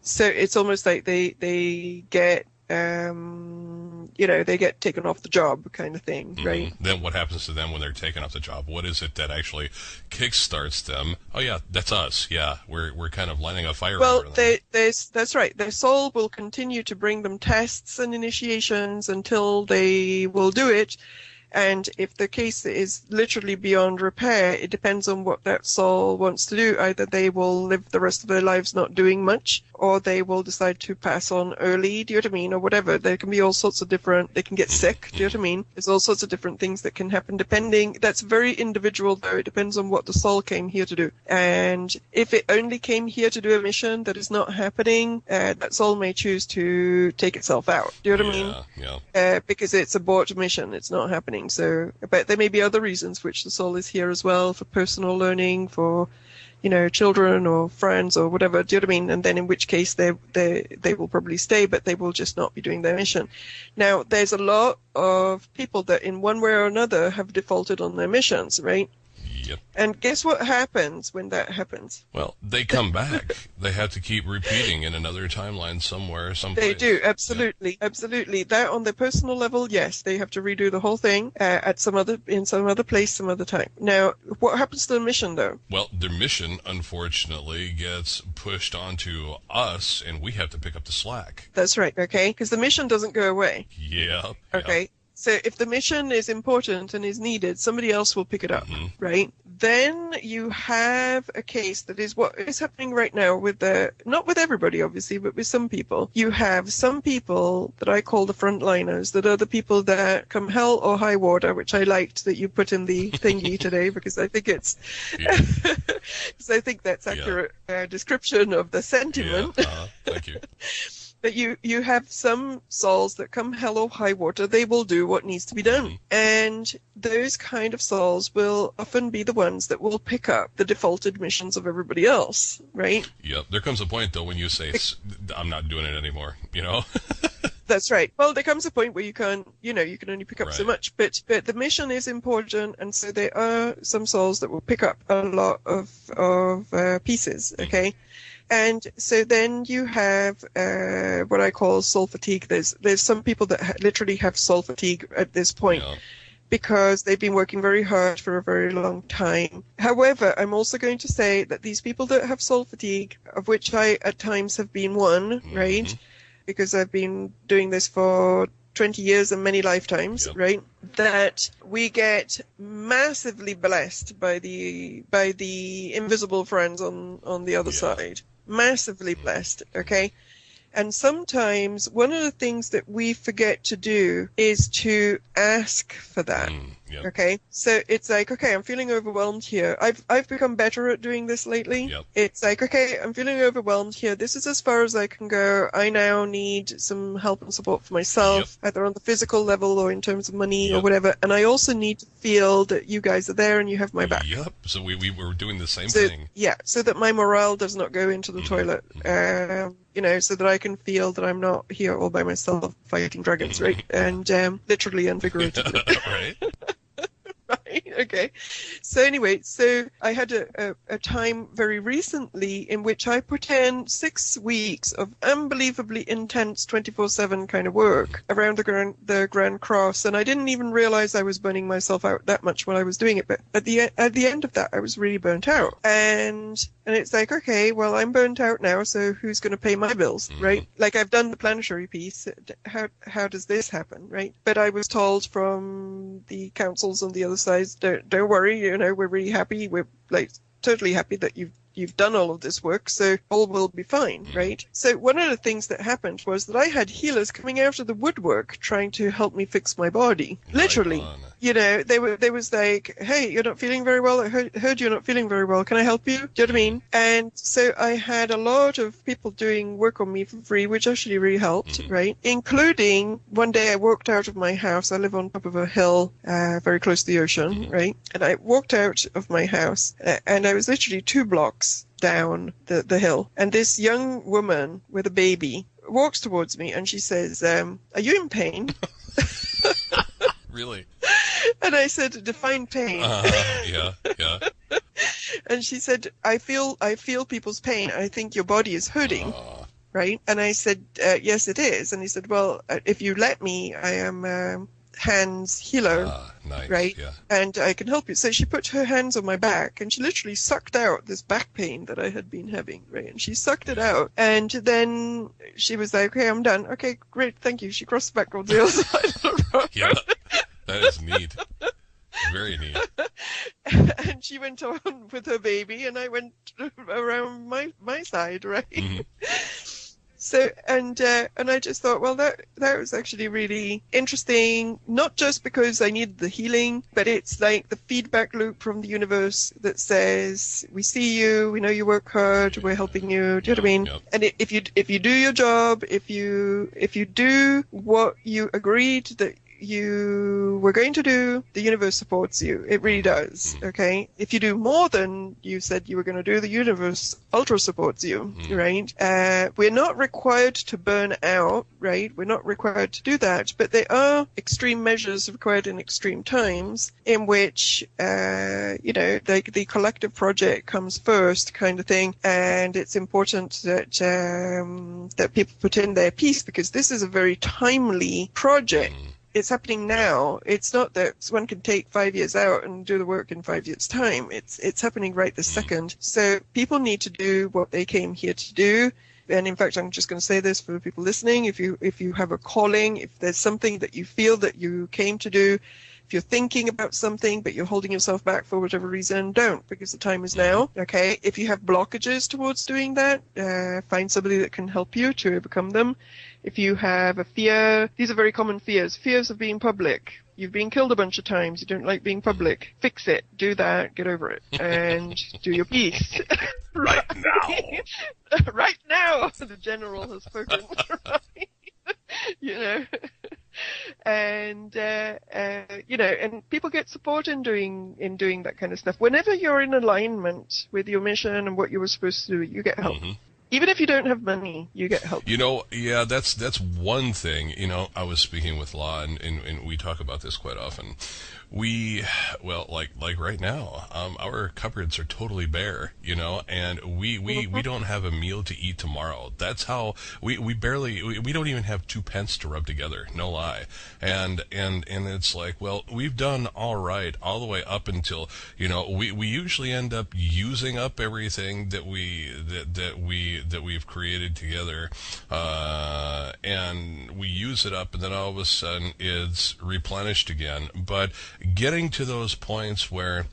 so it's almost like they get they get taken off the job kind of thing, right? Then what happens to them when they're taken off the job? What is it that actually kickstarts them? Oh yeah, that's us. Yeah, we're kind of lighting a fire. Well, that's right. Their soul will continue to bring them tests and initiations until they will do it. And if the case is literally beyond repair, it depends on what that soul wants to do. Either they will live the rest of their lives not doing much, or they will decide to pass on early, do you know what I mean, or whatever. There can be all sorts of they can get sick, do you know what I mean? There's all sorts of different things that can happen depending. That's very individual, though. It depends on what the soul came here to do. And if it only came here to do a mission that is not happening, that soul may choose to take itself out, do you know what I mean? Yeah. Because it's a bought mission, it's not happening. So, but there may be other reasons which the soul is here as well, for personal learning, for, children or friends or whatever. Do you know what I mean? And then in which case they will probably stay, but they will just not be doing their mission. Now, there's a lot of people that in one way or another have defaulted on their missions, right? Yep. And guess what happens when that happens? Well, they come back. They have to keep repeating in another timeline somewhere, someplace. They do, absolutely, absolutely. That on the personal level, yes, they have to redo the whole thing in some other place, some other time. Now, what happens to the mission, though? Well, their mission, unfortunately, gets pushed onto us, and we have to pick up the slack. That's right, okay? Because the mission doesn't go away. Yeah. Okay. So if the mission is important and is needed, somebody else will pick it up, right? Then you have a case that is what is happening right now with not with everybody, obviously, but with some people. You have some people that I call the frontliners, that are the people that come hell or high water, which I liked that you put in the thingy today, because I think it's, because I think that's accurate description of the sentiment. Yeah. Thank you. But you have some souls that come hell or high water, they will do what needs to be done. And those kind of souls will often be the ones that will pick up the defaulted missions of everybody else, right? Yep. There comes a point, though, when you say, I'm not doing it anymore, That's right. Well, there comes a point where you can only pick up so much. But the mission is important, and so there are some souls that will pick up a lot of pieces, okay? And so then you have what I call soul fatigue. There's some people that literally have soul fatigue at this point because they've been working very hard for a very long time. However, I'm also going to say that these people that have soul fatigue, of which I at times have been one, right? Because I've been doing this for 20 years and many lifetimes, right? That we get massively blessed by the invisible friends on the other side. Massively blessed, okay? And sometimes one of the things that we forget to do is to ask for that. Okay, so it's like, okay, I'm feeling overwhelmed here. I've become better at doing this lately. It's like, okay, I'm feeling overwhelmed here. This is as far as I can go. I now need some help and support for myself, either on the physical level or in terms of money or whatever. And I also need to feel that you guys are there and you have my back. So we were doing the same thing. Yeah, so that my morale does not go into the toilet. So that I can feel that I'm not here all by myself fighting dragons, right? And literally and figuratively. Right. Right. Okay. So anyway, so I had a time very recently in which I put in 6 weeks of unbelievably intense 24/7 kind of work around the Grand Cross, and I didn't even realize I was burning myself out that much while I was doing it. But at the end of that, I was really burnt out, and it's like, okay, well, I'm burnt out now, so who's going to pay my bills, right? Like, I've done the planetary piece. How does this happen, right? But I was told from the councils on the other side, don't worry, you know, we're really happy. We're like totally happy that you've done all of this work, so all will be fine, right? So one of the things that happened was that I had healers coming out of the woodwork trying to help me fix my body. Literally. You know, they was like, hey, you're not feeling very well. I heard you're not feeling very well. Can I help you? Do you know what I mean? And so I had a lot of people doing work on me for free, which actually really helped, right? Including one day I walked out of my house. I live on top of a hill, very close to the ocean, right? And I walked out of my house and I was literally 2 blocks down the hill. And this young woman with a baby walks towards me and she says, are you in pain? Really? And I said, define pain. Yeah. And she said, I feel people's pain. I think your body is hurting, right? And I said, yes, it is. And he said, well, if you let me, I am Hans healer, nice, right? Yeah. And I can help you. So she put her hands on my back and she literally sucked out this back pain that I had been having, right? And she sucked it out. And then she was like, okay, I'm done. Okay, great, thank you. She crossed back on the other side of the road. Yeah, that is neat. Very neat. And she went on with her baby and I went around my side, right? So, and I just thought, well, that was actually really interesting, not just because I needed the healing, but it's like the feedback loop from the universe that says, we see you, we know you work hard, we're helping you, do you know what I mean? Yep. And if you do your job, if you do what you agreed that you were going to do, the universe supports you. It really does, okay? If you do more than you said you were going to do, the universe ultra supports you, right? We're not required to burn out, right? We're not required to do that, but there are extreme measures required in extreme times in which, you know, the collective project comes first kind of thing, and it's important that that people put in their piece because this is a very timely project. It's happening now. It's not that one can take 5 years out and do the work in 5 years' time. It's happening right this second. So people need to do what they came here to do. And in fact, I'm just going to say this for people listening. If you have a calling, if there's something that you feel that you came to do, if you're thinking about something but you're holding yourself back for whatever reason, don't, because the time is now, okay? If you have blockages towards doing that, find somebody that can help you to overcome them. If you have a fear, these are very common fears. Fears of being public. You've been killed a bunch of times. You don't like being public. Fix it. Do that. Get over it. And do your piece. Right now. Right now. The general has spoken. Right? You know. And you know, and people get support in doing that kind of stuff. Whenever you're in alignment with your mission and what you were supposed to do, you get help. Even if you don't have money, you get help. You know, yeah, that's one thing. You know, I was speaking with Law, and we talk about this quite often. Well, like right now, our cupboards are totally bare, you know, and we don't have a meal to eat tomorrow. That's how we don't even have 2 pence to rub together, no lie. And it's like, well, we've done all right all the way up until, you know, we usually end up using up everything that we've created together, and we use it up, and then all of a sudden it's replenished again. But getting to those points where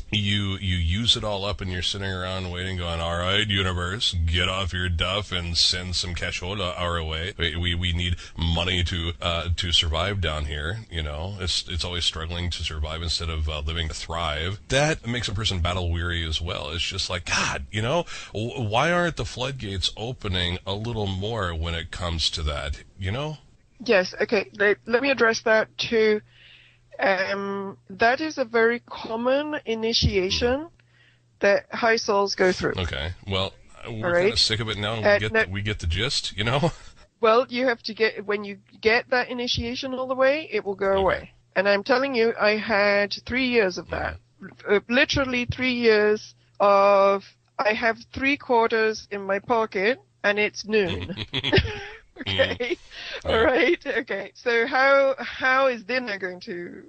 you use it all up and you're sitting around waiting, going, all right, universe, get off your duff and send some cashola our way. We need money to survive down here. You know, it's always struggling to survive instead of living to thrive. That makes a person battle weary as well. It's just like, God, you know, why aren't the floodgates opening a little more when it comes to that? You know? Yes. Okay. Let me address that too. That is a very common initiation that high souls go through. Okay. Well, we're kind of sick of it now. We get the gist, you know? Well, you have to when you get that initiation all the way, it will go away. And I'm telling you, I had 3 years of that. Literally 3 years of, I have 3/4 in my pocket and it's noon. Okay. All right. Okay. So how is dinner going to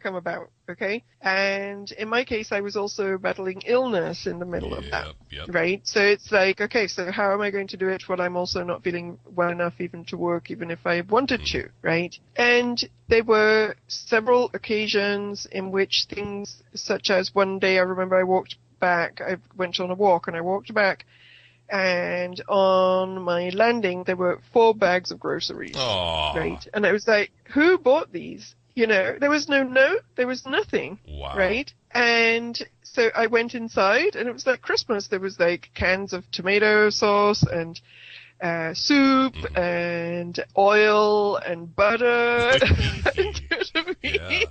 come about? Okay. And in my case, I was also battling illness in the middle of that. Right. So it's like, okay, so how am I going to do it while I'm also not feeling well enough even to work, even if I wanted to? Right. And there were several occasions in which things such as one day I remember I went on a walk and I walked back. And on my landing, there were 4 bags of groceries. Aww. Right? And I was like, who bought these? You know, there was no note, there was nothing. Wow. Right? And so I went inside, and it was like Christmas. There was like cans of tomato sauce and soup and oil and butter. You know what I mean? Yeah.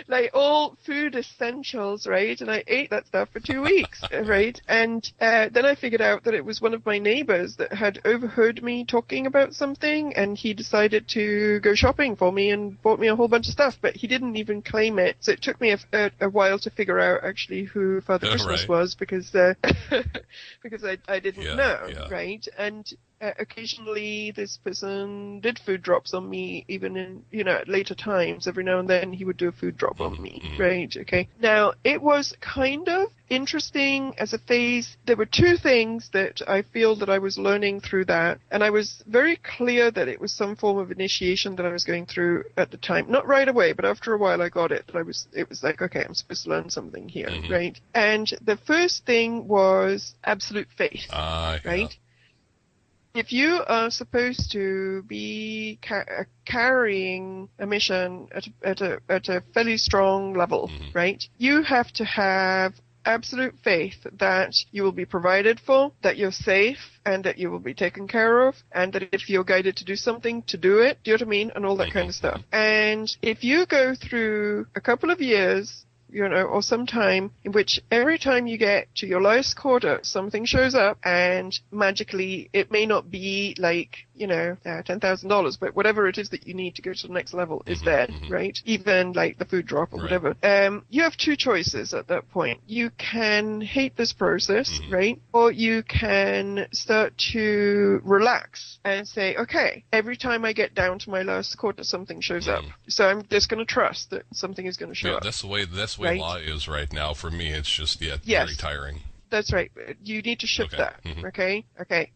Like all food essentials, right? And I ate that stuff for 2 weeks, right? And then I figured out that it was one of my neighbors that had overheard me talking about something, and he decided to go shopping for me and bought me a whole bunch of stuff, but he didn't even claim it. So it took me a while to figure out actually who Father Christmas was, because because I didn't know, right? And occasionally this person did food drops on me, even in, you know, at later times. Every now and then he would do a food drop on me, right? Okay. Now, it was kind of interesting as a phase. There were 2 things that I feel that I was learning through that, and I was very clear that it was some form of initiation that I was going through at the time. Not right away, but after a while I got it. It was like, okay, I'm supposed to learn something here, right? And the first thing was absolute faith, right? If you are supposed to be carrying a mission at a fairly strong level, right, you have to have absolute faith that you will be provided for, that you're safe, and that you will be taken care of, and that if you're guided to do something, to do it, do you know what I mean, and all that kind of stuff. And if you go through a couple of years, you know, or some time in which every time you get to your last quarter, something shows up, and magically it may not be like, you know, $10,000, but whatever it is that you need to go to the next level is there, right? Even like the food drop or whatever. You have 2 choices at that point. You can hate this process, right? Or you can start to relax and say, okay, every time I get down to my last quarter, something shows up. So I'm just going to trust that something is going to show up. That's the way law is right now. For me, it's just, very tiring. That's right. You need to shift that. Okay.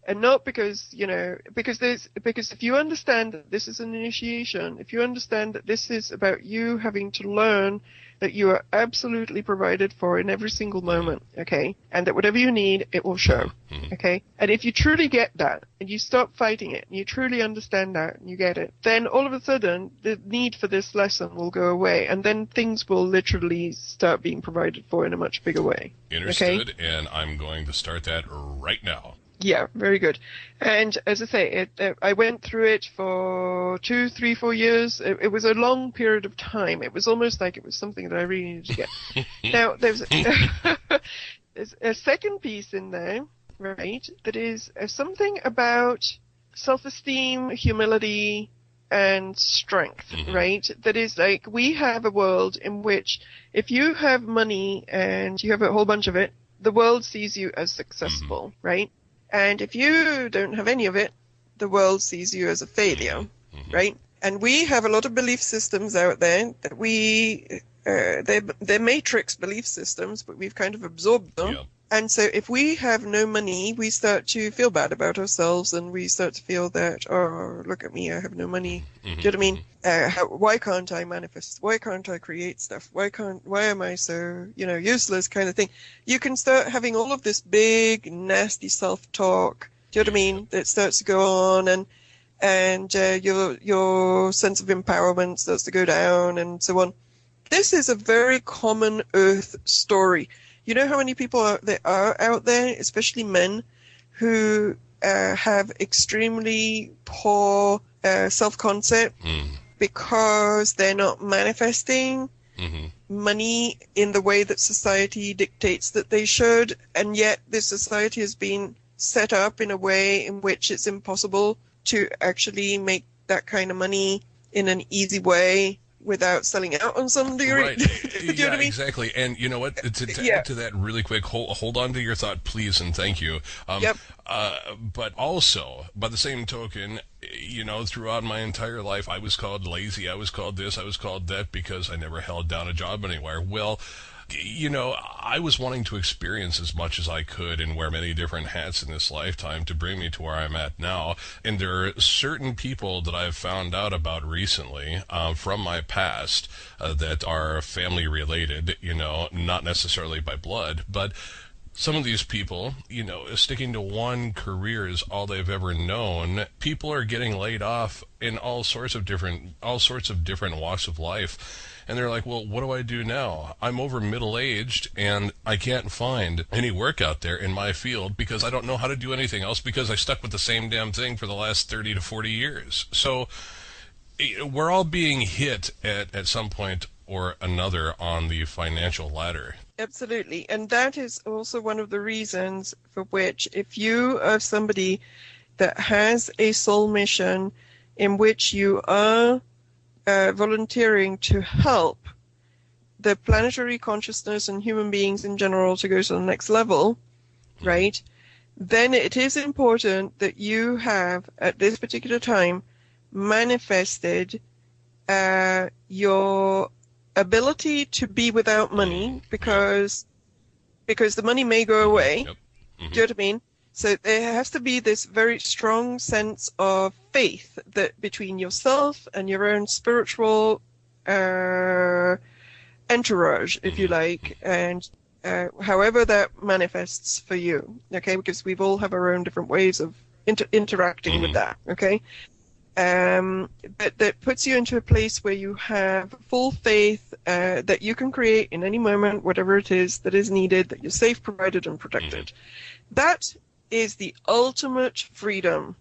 And not because, you know, because if you understand that this is an initiation, if you understand that this is about you having to learn that you are absolutely provided for in every single moment, okay, and that whatever you need, it will show, okay, and if you truly get that, and you stop fighting it, and you truly understand that, and you get it, then all of a sudden, the need for this lesson will go away, and then things will literally start being provided for in a much bigger way. Understood, okay? And I'm going to start that right now. Yeah, very good. And as I say, I went through it for 2, 3, 4 years. It was a long period of time. It was almost like it was something that I really needed to get. Now, there's a second piece in there, right, that is something about self-esteem, humility, and strength, right? That is like, we have a world in which if you have money and you have a whole bunch of it, the world sees you as successful, right? And if you don't have any of it, the world sees you as a failure, right? And we have a lot of belief systems out there that they're matrix belief systems, but we've kind of absorbed them. Yep. And so if we have no money, we start to feel bad about ourselves, and we start to feel that, oh, look at me, I have no money. Do you know what I mean? Why can't I manifest? Why can't I create stuff? Why am I so, you know, useless kind of thing? You can start having all of this big, nasty self-talk. Do you know what I mean? That starts to go on, and your sense of empowerment starts to go down, and so on. This is a very common Earth story. You know how many people there are out there, especially men, who have extremely poor self-concept because they're not manifesting money in the way that society dictates that they should, and yet this society has been set up in a way in which it's impossible to actually make that kind of money in an easy way without selling out on something. Right. Do you know what I mean? Exactly. And you know what? To add to that really quick, hold on to your thought, please, and thank you. Yep. But also, by the same token, throughout my entire life, I was called lazy. I was called this. I was called that because I never held down a job anywhere. Well, I was wanting to experience as much as I could and wear many different hats in this lifetime to bring me to where I'm at now. And there are certain people that I've found out about recently from my past that are family related, not necessarily by blood, but some of these people, sticking to one career is all they've ever known. People are getting laid off in all sorts of different walks of life. And they're like, well, what do I do now? I'm over middle-aged, and I can't find any work out there in my field because I don't know how to do anything else because I stuck with the same damn thing for the last 30 to 40 years. So we're all being hit at some point or another on the financial ladder. Absolutely. And that is also one of the reasons for which if you are somebody that has a soul mission in which you are volunteering to help the planetary consciousness and human beings in general to go to the next level, right, then it is important that you have, at this particular time, manifested your ability to be without money because the money may go away. Yep. Mm-hmm. Do you know what I mean? So there has to be this very strong sense of faith that between yourself and your own spiritual entourage, if you like, and however that manifests for you, okay? Because we've all have our own different ways of interacting with that, okay? But that puts you into a place where you have full faith that you can create in any moment whatever it is that is needed, that you're safe, provided, and protected. That is the ultimate freedom.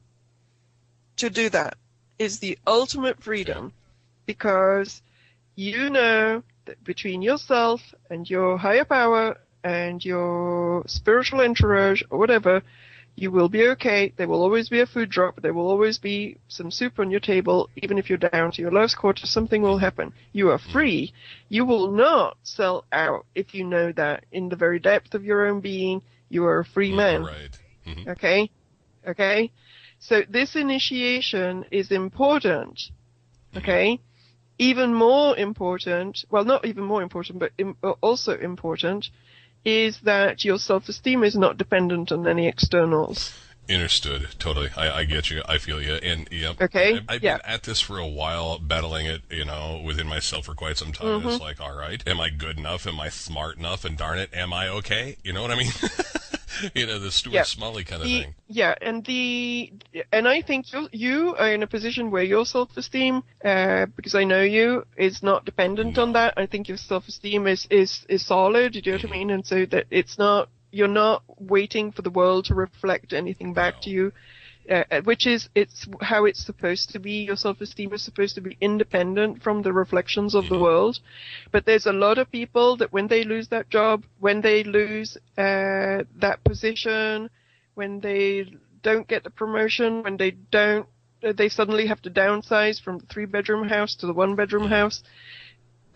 To do that is the ultimate freedom, because you know that between yourself and your higher power and your spiritual entourage or whatever, you will be okay. There will always be a food drop. There will always be some soup on your table. Even if you're down to your last quarter, something will happen. You are free. You will not sell out if you know that in the very depth of your own being, you are a free man. Right. Mm-hmm. Okay? So this initiation is important. Okay? Even more important, well, not even more important, but also important, is that your self-esteem is not dependent on any externals. Understood. Totally. I get you. I feel you. And okay. I've been at this for a while, battling it, within myself for quite some time. It's like, all right, am I good enough? Am I smart enough? And darn it, am I okay? You know what I mean? The Stuart Smalley kind of thing. Yeah, and I think you are in a position where your self-esteem, because I know you, is not dependent on that. I think your self-esteem is solid. Do you know what I mean? And so that you're not waiting for the world to reflect anything back to you, which is it's how it's supposed to be. Your self-esteem is supposed to be independent from the reflections of the world. But there's a lot of people that when they lose that job, when they lose that position, when they don't get the promotion, when they suddenly have to downsize from the 3-bedroom house to the 1-bedroom house,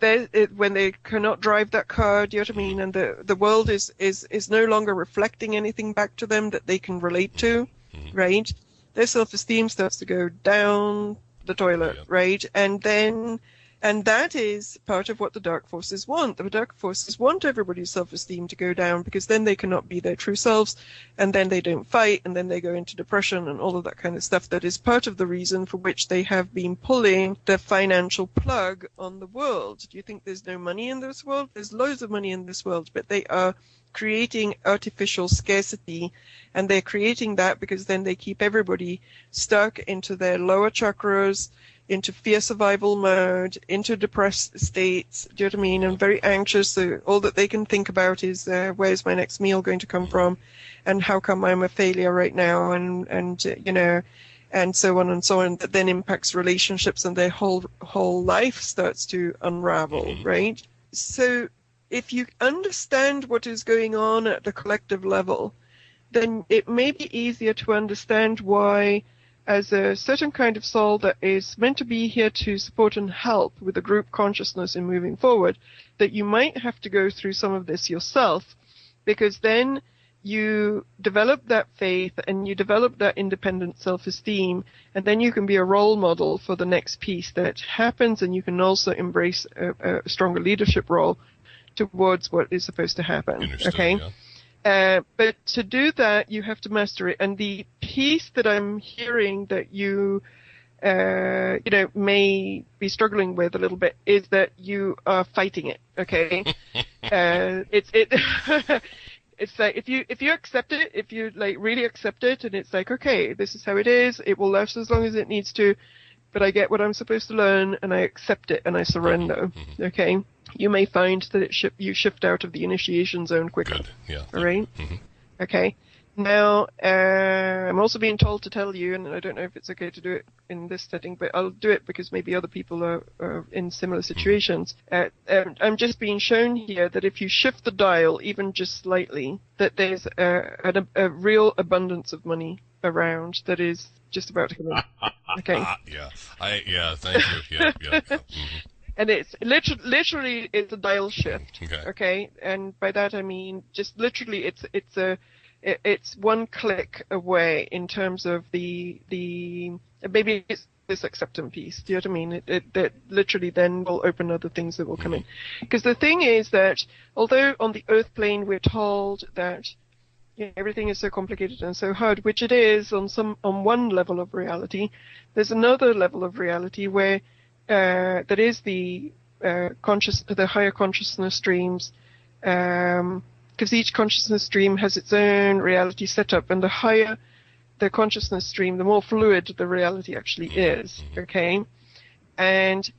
when they cannot drive that car, do you know what I mean? And the world is no longer reflecting anything back to them that they can relate to, right? Their self-esteem starts to go down the toilet, right? And that is part of what the dark forces want. The dark forces want everybody's self-esteem to go down because then they cannot be their true selves, and then they don't fight, and then they go into depression and all of that kind of stuff. That is part of the reason for which they have been pulling the financial plug on the world. Do you think there's no money in this world? There's loads of money in this world, but they are creating artificial scarcity, and they're creating that because then they keep everybody stuck into their lower chakras, into fear survival mode, into depressed states, do you know what I mean, and very anxious. So all that they can think about is where's my next meal going to come from, and how come I'm a failure right now, and and so on and so on. That then impacts relationships, and their whole life starts to unravel, right? So if you understand what is going on at the collective level, then it may be easier to understand why as a certain kind of soul that is meant to be here to support and help with the group consciousness in moving forward, that you might have to go through some of this yourself, because then you develop that faith and you develop that independent self-esteem, and then you can be a role model for the next piece that happens, and you can also embrace a stronger leadership role towards what is supposed to happen. Okay? Yeah. But to do that, you have to master it. And the piece that I'm hearing that you may be struggling with a little bit is that you are fighting it. Okay? It's like if you accept it, if you like really accept it, and it's like, okay, this is how it is. It will last as long as it needs to, but I get what I'm supposed to learn, and I accept it, and I surrender. Mm-hmm. Okay, you may find that you shift out of the initiation zone quicker. Good. Yeah. All right. Mm-hmm. Okay. Now, I'm also being told to tell you, and I don't know if it's okay to do it in this setting, but I'll do it because maybe other people are in similar situations. I'm just being shown here that if you shift the dial even just slightly, that there's a real abundance of money around that is just about to come in. Okay. Thank you. Yeah. Mm-hmm. And it's literally it's a dial shift. Okay. And by that I mean just literally it's one click away in terms of the maybe it's this acceptance piece. Do you know what I mean? That literally then will open other things that will come in. Because the thing is that although on the earth plane we're told that everything is so complicated and so hard, which it is on one level of reality, there's another level of reality where that is the higher consciousness streams. Because each consciousness stream has its own reality setup, and the higher the consciousness stream, the more fluid the reality actually is. Okay, and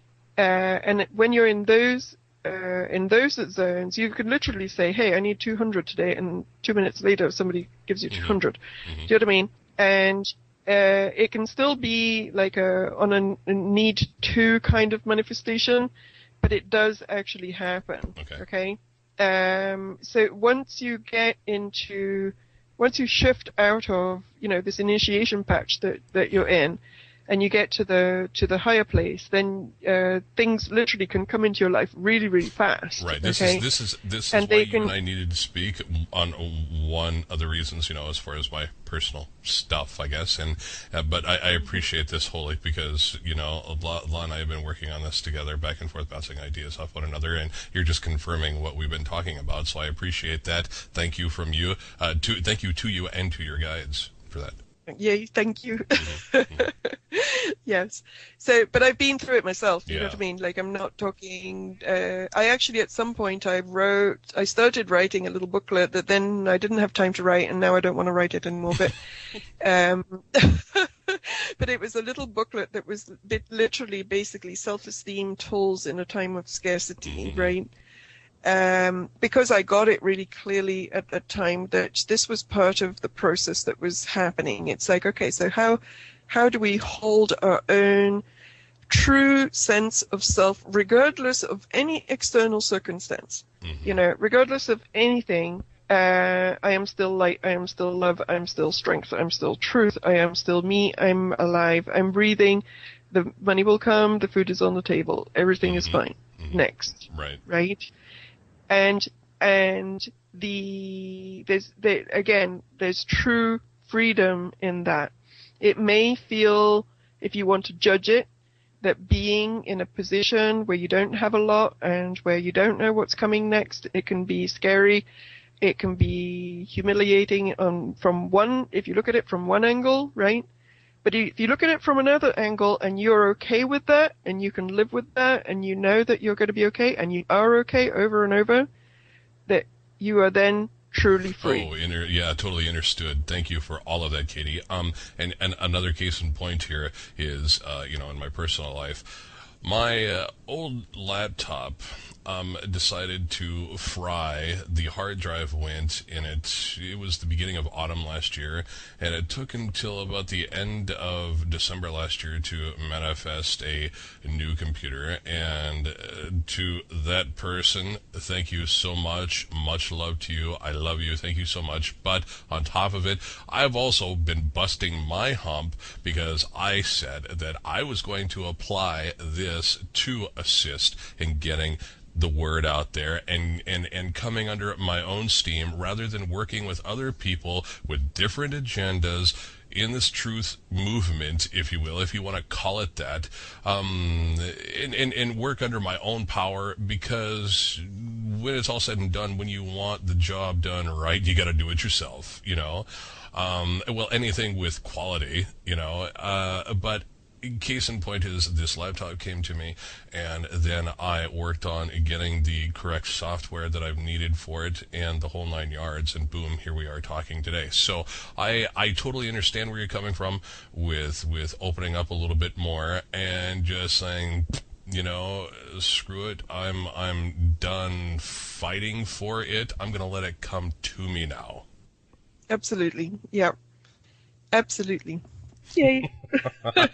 when you're in those zones, you can literally say, "Hey, I need 200 today," and 2 minutes later, somebody gives you 200. Do you know what I mean? And it can still be like on a need to kind of manifestation, but it does actually happen. Okay? So once you shift out of, this initiation patch that you're in, and you get to the higher place, then things literally can come into your life really, really fast. Right. This is why you and I needed to speak on one of the reasons, as far as my personal stuff, I guess. And but I appreciate this wholly because La and I have been working on this together, back and forth, bouncing ideas off one another, and you're just confirming what we've been talking about. So I appreciate that. Thank you from you. Thank you to you and to your guides for that. Yeah, thank you. Yes. So, but I've been through it myself. You know what I mean? Like, I'm not talking. I actually, at some point, I started writing a little booklet that then I didn't have time to write, and now I don't want to write it anymore. But, but it was a little booklet that was literally, basically, self-esteem tools in a time of scarcity, right? Because I got it really clearly at that time that this was part of the process that was happening. It's like, okay, so how do we hold our own true sense of self, regardless of any external circumstance? Regardless of anything, I am still light, I am still love, I am still strength, I am still truth, I am still me, I'm alive, I'm breathing, the money will come, the food is on the table, everything is fine. Next. Right? And there's true freedom in that. It may feel, if you want to judge it, that being in a position where you don't have a lot and where you don't know what's coming next, it can be scary. It can be humiliating if you look at it from one angle, right? But if you look at it from another angle and you're okay with that and you can live with that and you know that you're going to be okay and you are okay over and over, that you are then truly free. Totally understood. Thank you for all of that, Katie. And another case in point here is, in my personal life, my old laptop, decided to fry. The hard drive went, and it was the beginning of autumn last year, and it took until about the end of December last year to manifest a new computer. And to that person, thank you so much. Much love to you. I love you. Thank you so much. But on top of it, I've also been busting my hump because I said that I was going to apply this to assist in getting the word out there and coming under my own steam rather than working with other people with different agendas in this truth movement, if you will, if you want to call it that, and work under my own power, because when it's all said and done, when you want the job done right, you got to do it yourself, you know. Well, anything with quality, you know, but case in point is this laptop came to me, and then I worked on getting the correct software that I've needed for it and the whole 9 yards, and boom, here we are talking today. So I totally understand where you're coming from with opening up a little bit more and just saying, you know, screw it, I'm done fighting for it. I'm going to let it come to me now. Absolutely. Yeah. Absolutely. Yay.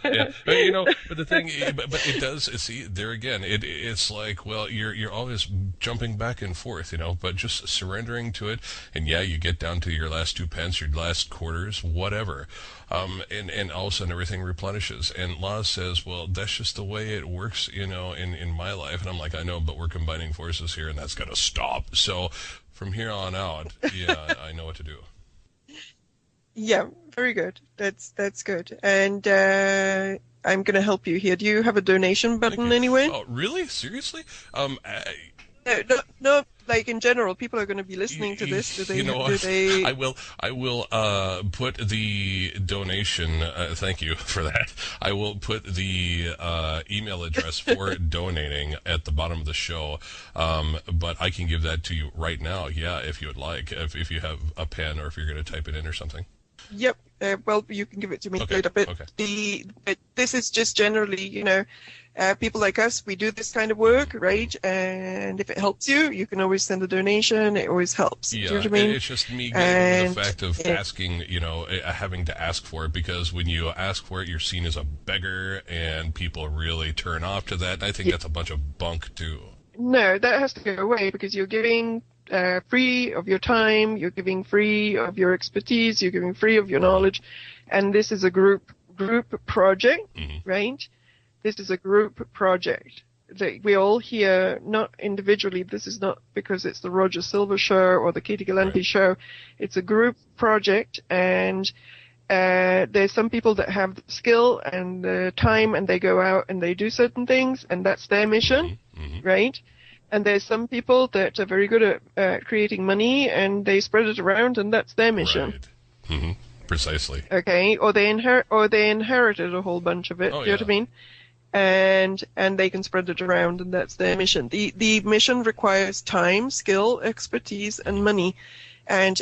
Yeah. But, you know, but the thing, but it does, see, there again, it's like, well, you're always jumping back and forth, you know, but just surrendering to it, and yeah, you get down to your last 2 pence, your last quarters, whatever, and all of a sudden everything replenishes, and Laz says, well, that's just the way it works, you know, in my life, and I'm like, I know, but we're combining forces here, and that's got to stop. So from here on out, yeah, I know what to do. Yeah, very good. That's good. And I'm going to help you here. Do you have a donation button anywhere? Oh, really? Seriously? No, like in general, people are going to be listening to this. Do they? You know, do they... I will put the donation. Thank you for that. I will put the email address for donating at the bottom of the show. But I can give that to you right now. Yeah, if you would like, if you have a pen or if you're going to type it in or something. Yep. Well, you can give it to me later. But this is just generally, you know, people like us, we do this kind of work, right? And if it helps you, you can always send a donation. It always helps. Yeah, do you know what I mean? It's just me getting over the fact of asking, you know, having to ask for it, because when you ask for it, you're seen as a beggar, and people really turn off to that. I think that's a bunch of bunk, too. No, that has to go away, because you're giving free of your time, you're giving free of your expertise, you're giving free of your knowledge, and this is a group project, right? This is a group project that we all here, not individually. This is not because it's the Roger Sylver show or the Katie Gallanti show. It's a group project, and there's some people that have the skill and the time, and they go out and they do certain things, and that's their mission, right? And there's some people that are very good at creating money, and they spread it around, and that's their mission. Right. Precisely. Okay, or they inherited a whole bunch of it. Do you know what I mean? And they can spread it around, and that's their mission. The mission requires time, skill, expertise, and money, and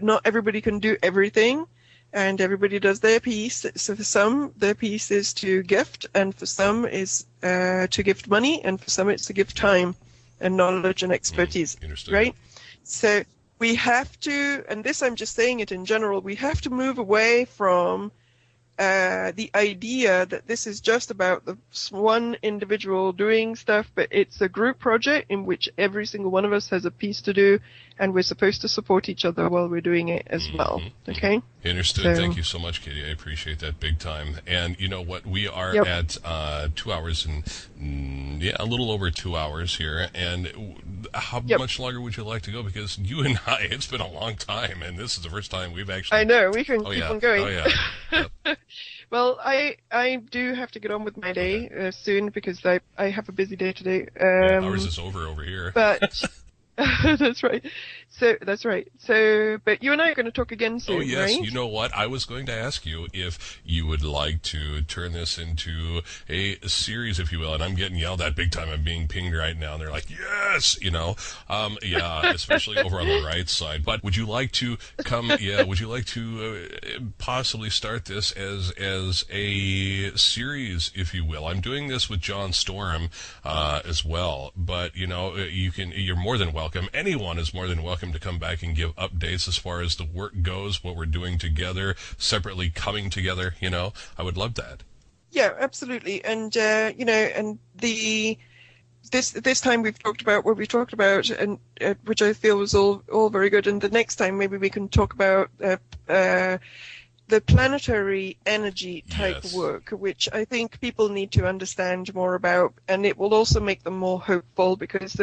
not everybody can do everything. And everybody does their piece. So for some, their piece is to gift, and for some is to gift money, and for some it's to give time and knowledge and expertise, right? So we have to, and this I'm just saying it in general, we have to move away from the idea that this is just about the one individual doing stuff, but it's a group project in which every single one of us has a piece to do, and we're supposed to support each other while we're doing it as well. Okay? Understood. So, thank you so much, Katie. I appreciate that big time. And you know what? We are at 2 hours and a little over 2 hours here. And how much longer would you like to go? Because you and I, it's been a long time, and this is the first time we've actually. I know. We can keep on going. Oh yeah. Yep. Well, I do have to get on with my day soon, because I have a busy day today. Ours is over here. But that's right. So that's right. So, but you and I are going to talk again soon, Oh, yes. right? You know what? I was going to ask you if you would like to turn this into a series, if you will. And I'm getting yelled at big time. I'm being pinged right now. And they're like, yes, yeah, especially over on the right side. But would you like to would you like to possibly start this as a series, if you will? I'm doing this with John Storm as well. But, you're more than welcome. Anyone is more than welcome to come back and give updates as far as the work goes, what we're doing together, separately coming together, I would love that. Yeah, absolutely. And, and this time we've talked about what we talked about, and which I feel was all very good. And the next time maybe we can talk about the planetary energy type work, which I think people need to understand more about, and it will also make them more hopeful, because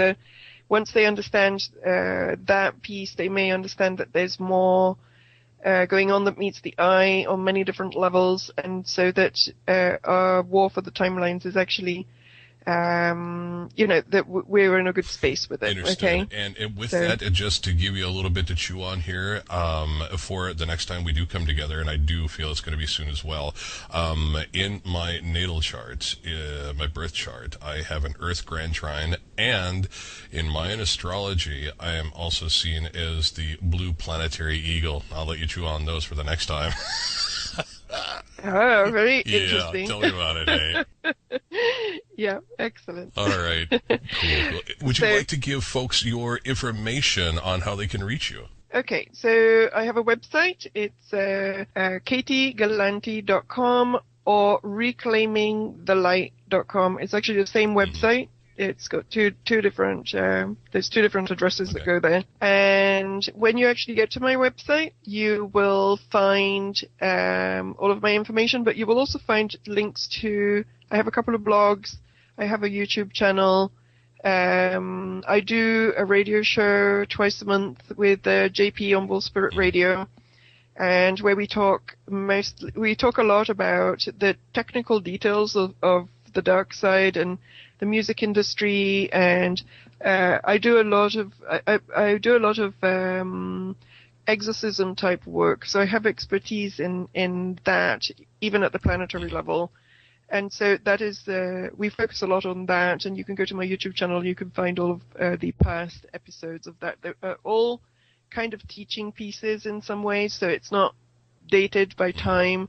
once they understand that piece, they may understand that there's more going on that meets the eye on many different levels, and so that our war for the timelines is actually, that we're in a good space with it. Understood. Okay. And with that, just to give you a little bit to chew on here, for the next time we do come together, and I do feel it's going to be soon as well, in my natal chart, my birth chart, I have an Earth Grand Trine, and in Mayan astrology, I am also seen as the blue planetary eagle. I'll let you chew on those for the next time. Oh, very interesting. Yeah, tell me about it, hey. Yeah, excellent. All right, cool. Would you like to give folks your information on how they can reach you? Okay, so I have a website. It's katiegallanti.com or reclaimingthelight.com. It's actually the same website. It's got two different, there's two different addresses that go there. And when you actually get to my website, you will find all of my information, but you will also find links to, I have a couple of blogs, I have a YouTube channel, I do a radio show twice a month with JP on Bull Spirit Radio, and where we talk a lot about the technical details of the dark side and the music industry, and I do a lot of exorcism type work. So I have expertise in that, even at the planetary level. And so that is we focus a lot on that. And you can go to my YouTube channel. You can find all of the past episodes of that. They're all kind of teaching pieces in some ways. So it's not dated by time.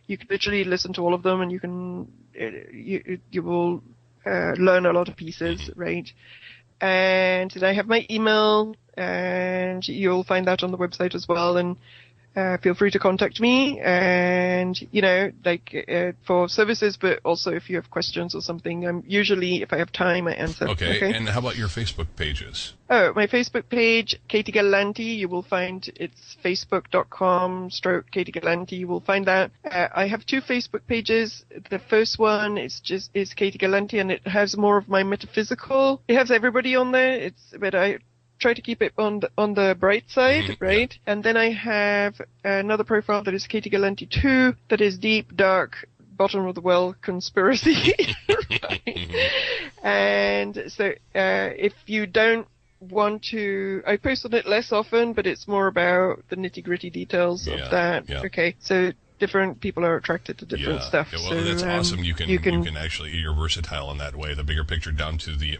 You can literally listen to all of them, and you can you will learn a lot of pieces, right? And then I have my email, and you'll find that on the website as well. And feel free to contact me, and for services, but also if you have questions or something. I'm usually, if I have time, I answer. Okay. And how about your Facebook pages? Oh, my Facebook page, Katie Gallanti. You will find it's facebook.com/Katie Gallanti. You will find that. I have two Facebook pages. The first one is Katie Gallanti, and it has more of my metaphysical. It has everybody on there. But I try to keep it on the bright side, right? Yeah. And then I have another profile that is Katie Gallanti 2, that is deep, dark, bottom of the well conspiracy. Right? And so if you don't want to, I post on it less often, but it's more about the nitty-gritty details of that. Yeah. Okay, so different people are attracted to different stuff. Yeah, well, so, that's awesome. You can actually, you're versatile in that way. The bigger picture down to the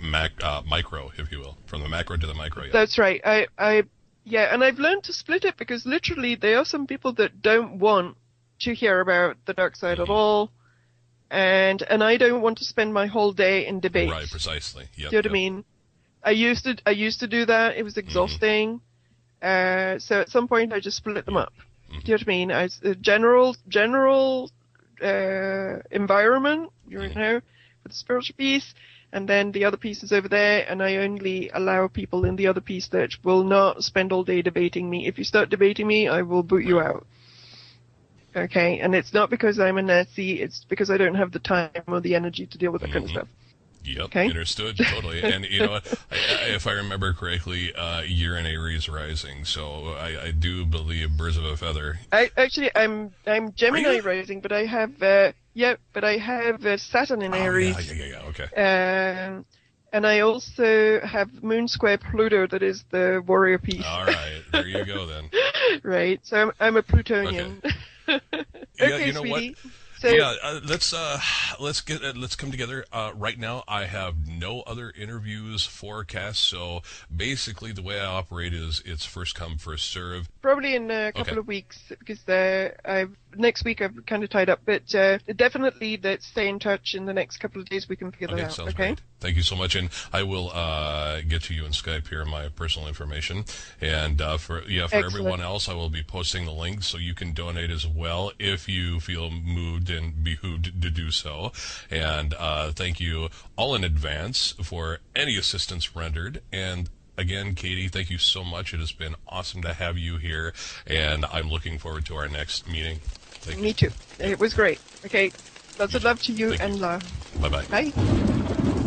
micro, if you will, from the macro to the micro. Yeah. That's right. And I've learned to split it, because literally there are some people that don't want to hear about the dark side at all, and I don't want to spend my whole day in debate. Right, precisely. Yep, Do you know what I mean? I used to do that. It was exhausting. So at some point I just split them up. Do you know what I mean? General environment, for the spiritual piece, and then the other piece is over there, and I only allow people in the other piece that will not spend all day debating me. If you start debating me, I will boot you out. Okay? And it's not because I'm a Nazi, it's because I don't have the time or the energy to deal with that kind of stuff. Yep, okay. Understood, totally. And you know what, if I remember correctly, you're an Aries rising, so I do believe birds of a feather. I'm Gemini rising, but I have Saturn in Aries. Yeah, okay. And I also have Moon Square Pluto, that is the warrior piece. All right, there you go then. Right, so I'm a Plutonian. Okay. Okay, you know sweetie. what? So, Let's come together. Right now, I have no other interviews forecast. So basically, the way I operate is it's first come, first serve. probably in a couple of weeks, because next week I'm kind of tied up. But definitely, let's stay in touch. In the next couple of days, we can figure that out. Sounds Okay. great. Thank you so much, and I will get to you in Skype here my personal information, and for everyone else, I will be posting the links so you can donate as well if you feel moved and behooved to do so. And thank you all in advance for any assistance rendered. And again, Katie, thank you so much. It has been awesome to have you here, and I'm looking forward to our next meeting. Thank you. Me too. It was great. Okay. Lots of love to you Thank and you. love. Bye-bye. Bye.